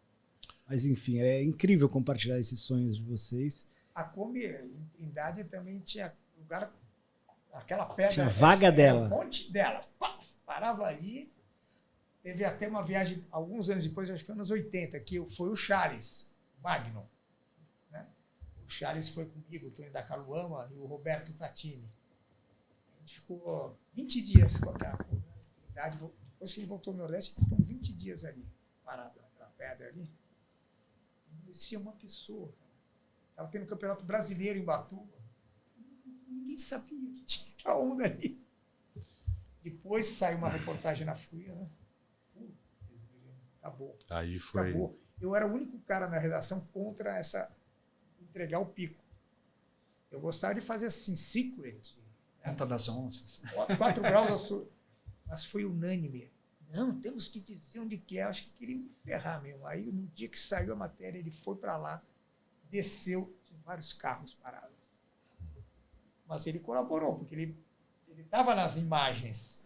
Mas, enfim, é incrível compartilhar esses sonhos de vocês. A Kombi em Trindade também tinha lugar, aquela pedra... Tinha vaga dela. Um monte dela. Parava ali. Teve até uma viagem, alguns anos depois, acho que anos 80, que foi o Charles Magno. Né? O Charles foi comigo, o Tony da Caluama e o Roberto Tatini. A gente ficou 20 dias com aquela comunidade. Depois que ele voltou ao Nordeste, ficou 20 dias ali, parado naquela pedra ali. Não conhecia uma pessoa. Estava tendo um campeonato brasileiro em Batuba. Ninguém sabia que tinha aquela onda ali. Depois saiu uma reportagem na Fluir, né? Acabou. Aí foi. Acabou. Eu era o único cara na redação contra essa entregar o pico. Eu gostava de fazer assim, secret. Conta das onças. 4 graus, mas foi unânime. Não, temos que dizer onde que é. Acho que queria me ferrar mesmo. Aí, no dia que saiu a matéria, ele foi para lá, desceu, tinha vários carros parados. Mas ele colaborou, porque ele estava nas imagens.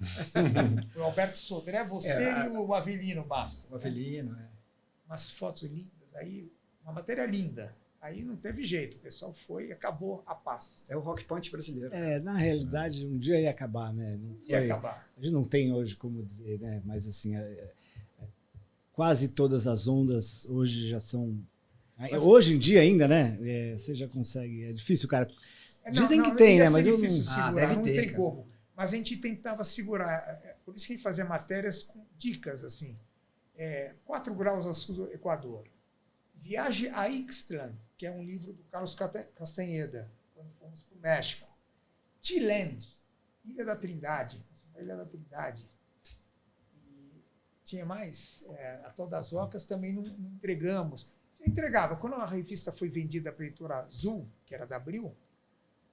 Foi o Alberto Sodré, você e o Avelino Bastos. O Avelino, né? Umas fotos lindas, aí, uma matéria linda. Aí não teve jeito, o pessoal foi e acabou a paz. É o Rock Point brasileiro. Na realidade, um dia ia acabar, né? Não foi, ia acabar. A gente não tem hoje como dizer, né? Mas assim, quase todas as ondas hoje já são... Hoje em dia ainda, né? Você já consegue... É difícil, cara... Dizem que tem, né? Mas eu não... Segurar, deve não ter, tem cara. como. Mas a gente tentava segurar. Por isso que a gente fazia matérias com dicas, assim. 4 graus ao sul do Equador. Viagem a Ixtlan, que é um livro do Carlos Castanheda, quando fomos para o México. T-Land, Ilha da Trindade. Ilha da Trindade. E tinha mais. Atol das Ocas também não entregamos. Entregava. Quando a revista foi vendida para a Editora Azul, que era da Abril,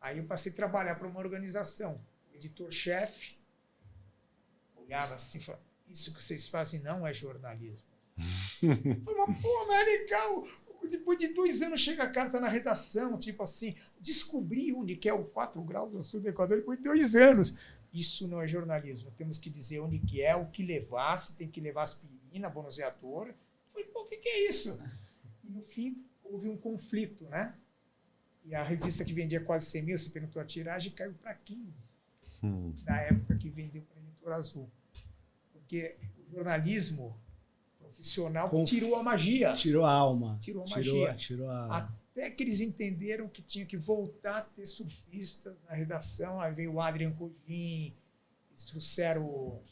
aí eu passei a trabalhar para uma organização. O editor-chefe olhava assim e falava, isso que vocês fazem não é jornalismo. Foi uma porra, mas é legal. Depois de 2 anos chega a carta na redação, tipo assim, descobri onde que é o 4 graus do sul do Equador depois de 2 anos. Isso não é jornalismo. Temos que dizer onde que é, o que levar, se tem que levar aspirina, bronzeador. Eu falei, pô, o que é isso? E no fim houve um conflito, né? E a revista que vendia quase 100 mil, se perguntou a tiragem, caiu para 15. Na época que vendeu para a Editora Azul. Porque o jornalismo profissional tirou a magia. Tirou a alma. Tirou a magia. Tirou a... Até que eles entenderam que tinha que voltar a ter surfistas na redação. Aí veio o Adrian Cogin, eles trouxeram o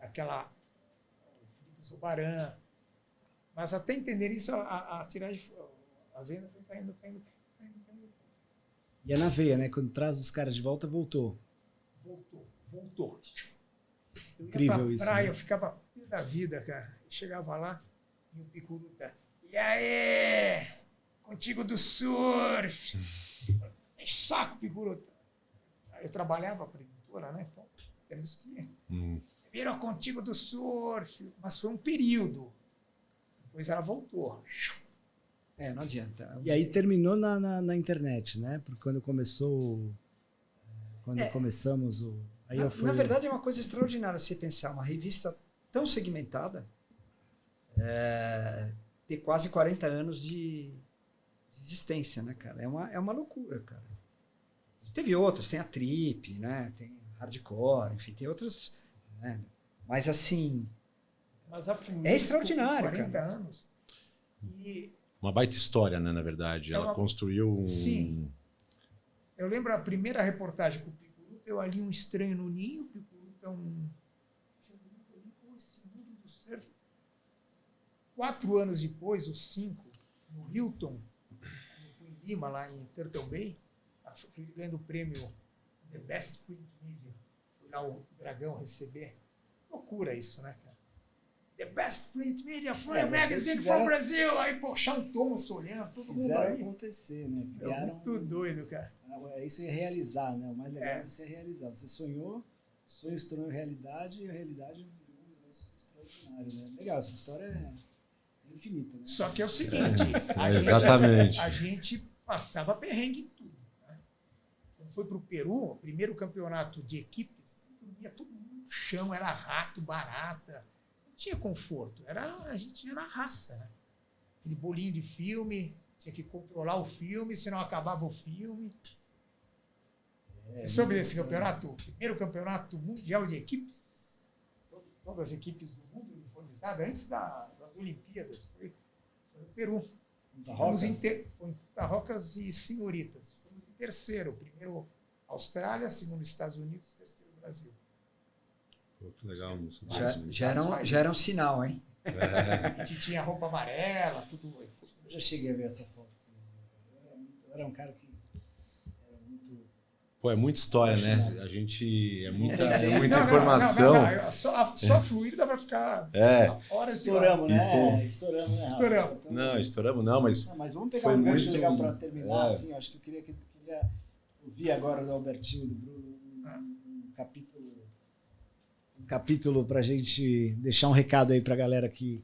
Felipe Sobaran. Mas até entender isso, a tiragem, a venda foi caindo. E é na veia, né? Quando traz os caras de volta, voltou. Voltou. Incrível isso. Praia, né? Eu ficava pé da vida, cara. Eu chegava lá e o Picuruta. E aí? Contigo do surf. Saco, Picuruta. Eu trabalhava para a editora, né? Então, temos que... Viram Contigo do surf. Mas foi um período. Depois ela voltou. Não adianta. E aí terminou na internet, né? Porque quando começou... começamos o... Aí na verdade, é uma coisa extraordinária você pensar uma revista tão segmentada ter quase 40 anos de existência, né, cara? É uma loucura, cara. Teve outras, tem a Trip, né? Tem Hardcore, enfim, tem outras, né? Mas assim... Mas a Fluir, é extraordinário, 40 cara. anos. E uma baita história, né, na verdade. Ela construiu um... Sim. Eu lembro a primeira reportagem com o Picuruta, eu ali um estranho no ninho, o Picuruta esse mundo do surf. 4 anos depois, ou 5, no Hilton, em Lima, lá em Turtle Bay, fui ganhando o prêmio The Best Print Media. Fui lá o Dragão receber. Loucura isso, né, cara? The Best Print Media foi a Magazine for Brasil. Aí, pô, Sean Thomas olhando, todo mundo aí. Fizeram acontecer, né? Criaram... muito doido, cara. Isso é realizar, né? O mais legal é você realizar. Você sonhou, o sonho se tornou realidade e a realidade virou um negócio extraordinário, né? Legal, essa história é infinita, né? Só que é o seguinte, exatamente. A gente passava perrengue em tudo. Né? Quando foi para o Peru, o primeiro campeonato de equipes, dormia todo mundo no chão, era rato, barata. Tinha conforto, a gente era raça, né? Aquele bolinho de filme, tinha que controlar o filme, senão acabava o filme. Você soube desse campeonato? O primeiro campeonato mundial de equipes? todas as equipes do mundo uniformizadas, antes das Olimpíadas, foi no Peru. Fomos foi em Punta Rocas e Senhoritas. Fomos em terceiro, primeiro Austrália, segundo Estados Unidos, terceiro Brasil. Pô, que legal, moço. Já era um sinal, hein? A gente tinha roupa amarela, tudo. Eu já cheguei a ver essa foto. Assim. Eu era um cara que era muito... Pô, é muita história, né? A gente... É muita Não, informação. Só fluir dá pra ficar horas Estouramos, e horas. né? Estouramos, né? Estouramos. Então, Não, estouramos não, mas... mas vamos pegar foi um gancho muito- legal para terminar, assim. Acho que eu queria ouvir agora do Albertinho e do Bruno um capítulo pra gente deixar um recado aí pra galera que...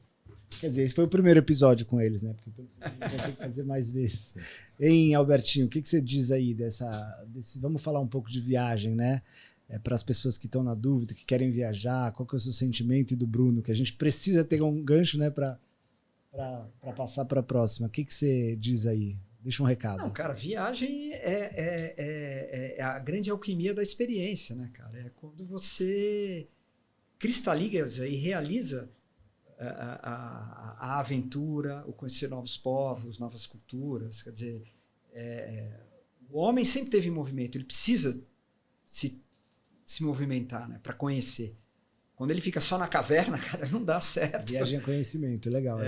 Quer dizer, esse foi o primeiro episódio com eles, né? Porque vou ter que fazer mais vezes. Hein, Albertinho, o que você diz aí desse... Vamos falar um pouco de viagem, né? Para as pessoas que estão na dúvida, que querem viajar, qual que é o seu sentimento, e do Bruno, que a gente precisa ter um gancho, né, para passar para a próxima. O que você diz aí? Deixa um recado. Não, cara, viagem é a grande alquimia da experiência, né, cara? É quando você cristaliza e realiza a aventura, o conhecer novos povos, novas culturas. Quer dizer, o homem sempre teve movimento, ele precisa se movimentar, né, para conhecer. Quando ele fica só na caverna, cara, não dá certo. Viagem é conhecimento, legal.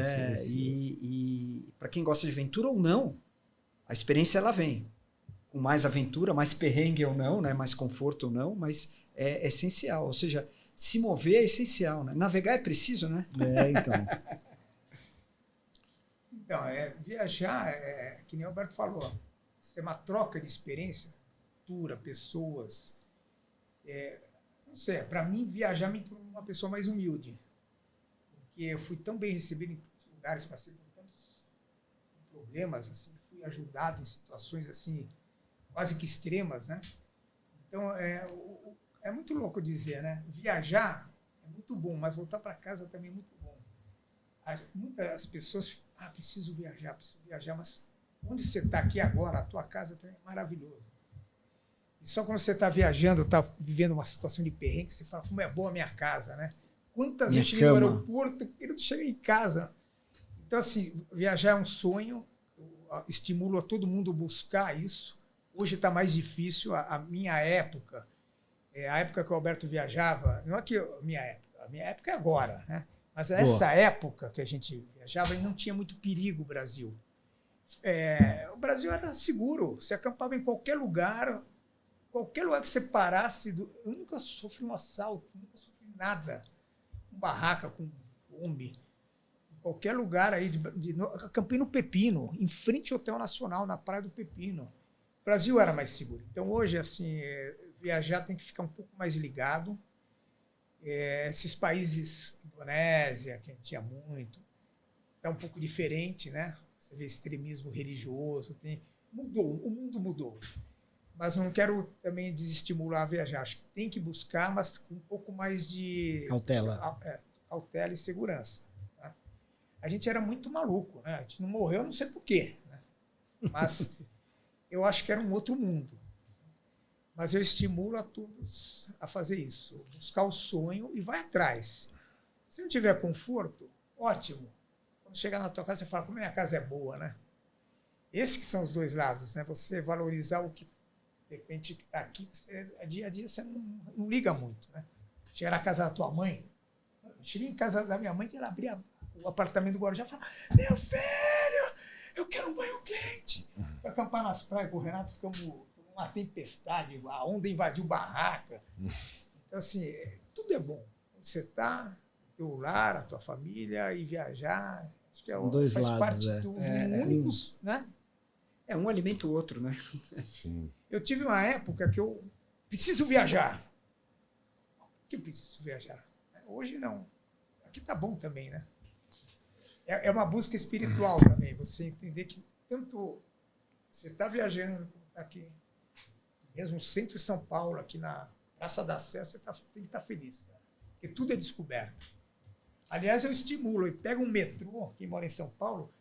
E para quem gosta de aventura ou não, a experiência ela vem. Com mais aventura, mais perrengue ou não, né, mais conforto ou não, mas é essencial. Ou seja, se mover é essencial, né? Navegar é preciso, né? Então. Então, viajar, que nem o Alberto falou, é uma troca de experiência, cultura, pessoas. Não sei, para mim, viajar me tornou uma pessoa mais humilde. Porque eu fui tão bem recebido em tantos lugares, passei por tantos problemas, assim, fui ajudado em situações assim, quase que extremas, né? Então, é muito louco dizer, né? Viajar é muito bom, mas voltar para casa também é muito bom. Muitas pessoas, preciso viajar, mas onde você está aqui agora, a tua casa também é maravilhoso. E só quando você está viajando, está vivendo uma situação de perrengue, você fala, como é boa a minha casa, né? Quantas vezes cheguei no aeroporto querendo chegar em casa. Então, assim, viajar é um sonho, eu estimulo a todo mundo buscar isso. Hoje está mais difícil, a minha época... a época que o Alberto viajava, não é que a minha época é agora, né? Mas essa época que a gente viajava, não tinha muito perigo o Brasil. O Brasil era seguro, você acampava em qualquer lugar que você parasse. Eu nunca sofri um assalto, nunca sofri nada. Com barraca, com Kombi. Em qualquer lugar aí, acampei no Pepino, em frente ao Hotel Nacional, na Praia do Pepino. O Brasil era mais seguro. Então hoje, assim... viajar tem que ficar um pouco mais ligado. Esses países, Indonésia, que a gente tinha muito, está um pouco diferente, né? Você vê extremismo religioso, o mundo mudou. Mas não quero também desestimular a viajar. Acho que tem que buscar, mas com um pouco mais de cautela, cautela e segurança. Tá? A gente era muito maluco, né? A gente não morreu, não sei porquê, né? Mas eu acho que era um outro mundo. Mas eu estimulo a todos a fazer isso. Buscar o sonho e vai atrás. Se não tiver conforto, ótimo. Quando chegar na tua casa, você fala, como minha casa é boa, né? Esses que são os dois lados, né? Você valorizar o que, de repente, que está aqui, dia a dia você não liga muito, né? Chegar na casa da tua mãe, cheguei em casa da minha mãe, ela abria o apartamento do Guarujá e falava, meu filho, eu quero um banho quente. Fui acampar nas praias com o Renato, ficamos... uma tempestade, a onda invadiu barraca. Então, assim, tudo é bom. Você está, o teu lar, a tua família, e viajar, acho que faz parte do únicos, né? Um alimenta o outro, né? Sim. Eu tive uma época que eu preciso viajar. Por que preciso viajar? Hoje não. Aqui tá bom também, né? É uma busca espiritual também. Você entender que tanto você está viajando, como está aqui, mesmo no centro de São Paulo, aqui na Praça da Sé, você tem que estar feliz. Né? Porque tudo é descoberto. Aliás, eu estimulo. Eu pego um metrô, quem mora em São Paulo,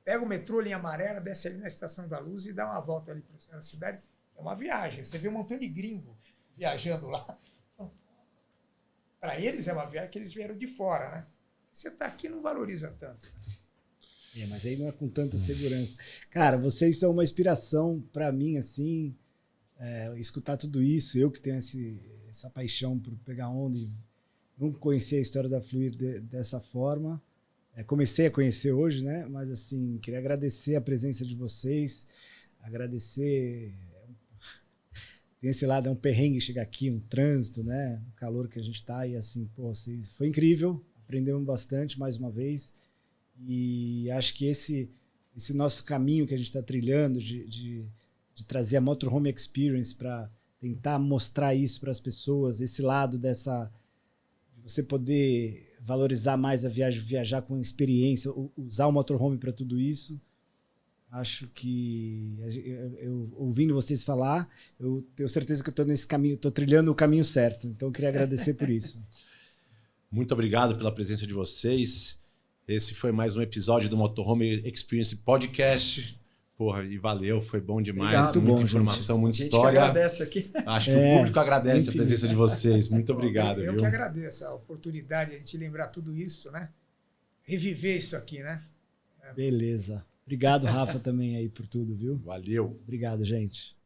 pega o metrô, linha amarela, desce ali na Estação da Luz e dá uma volta ali para o centro da cidade. É uma viagem. Você vê um montão de gringo viajando lá. Está para eles é uma viagem que eles vieram de fora, né? Você está aqui não valoriza tanto. Mas aí não é com tanta segurança. Cara, vocês são uma inspiração para mim, assim, escutar tudo isso. Eu que tenho essa paixão por pegar onda e nunca conhecia a história da Fluir dessa forma. Comecei a conhecer hoje, né? Mas, assim, queria agradecer a presença de vocês, agradecer... Tem esse lado, é um perrengue chegar aqui, um trânsito, né? O calor que a gente tá e, assim, pô, vocês... Foi incrível, aprendemos bastante mais uma vez. E acho que esse nosso caminho que a gente está trilhando de trazer a Motorhome Experience para tentar mostrar isso para as pessoas, esse lado de você poder valorizar mais a viagem, viajar com experiência, usar o motorhome para tudo isso. Acho que, eu ouvindo vocês falar, eu tenho certeza que eu estou nesse caminho, estou trilhando o caminho certo. Então, eu queria agradecer por isso. Muito obrigado pela presença de vocês. Esse foi mais um episódio do Motorhome Experience Podcast. Porra, e valeu, foi bom demais. Obrigado, muita informação, muita história. A gente que agradece aqui. Acho que o público agradece a presença de vocês. Muito obrigado. Eu viu? que agradeço a oportunidade de a gente lembrar tudo isso, né? Reviver isso aqui, né? Beleza. Obrigado, Rafa, também aí por tudo, viu? Valeu. Obrigado, gente.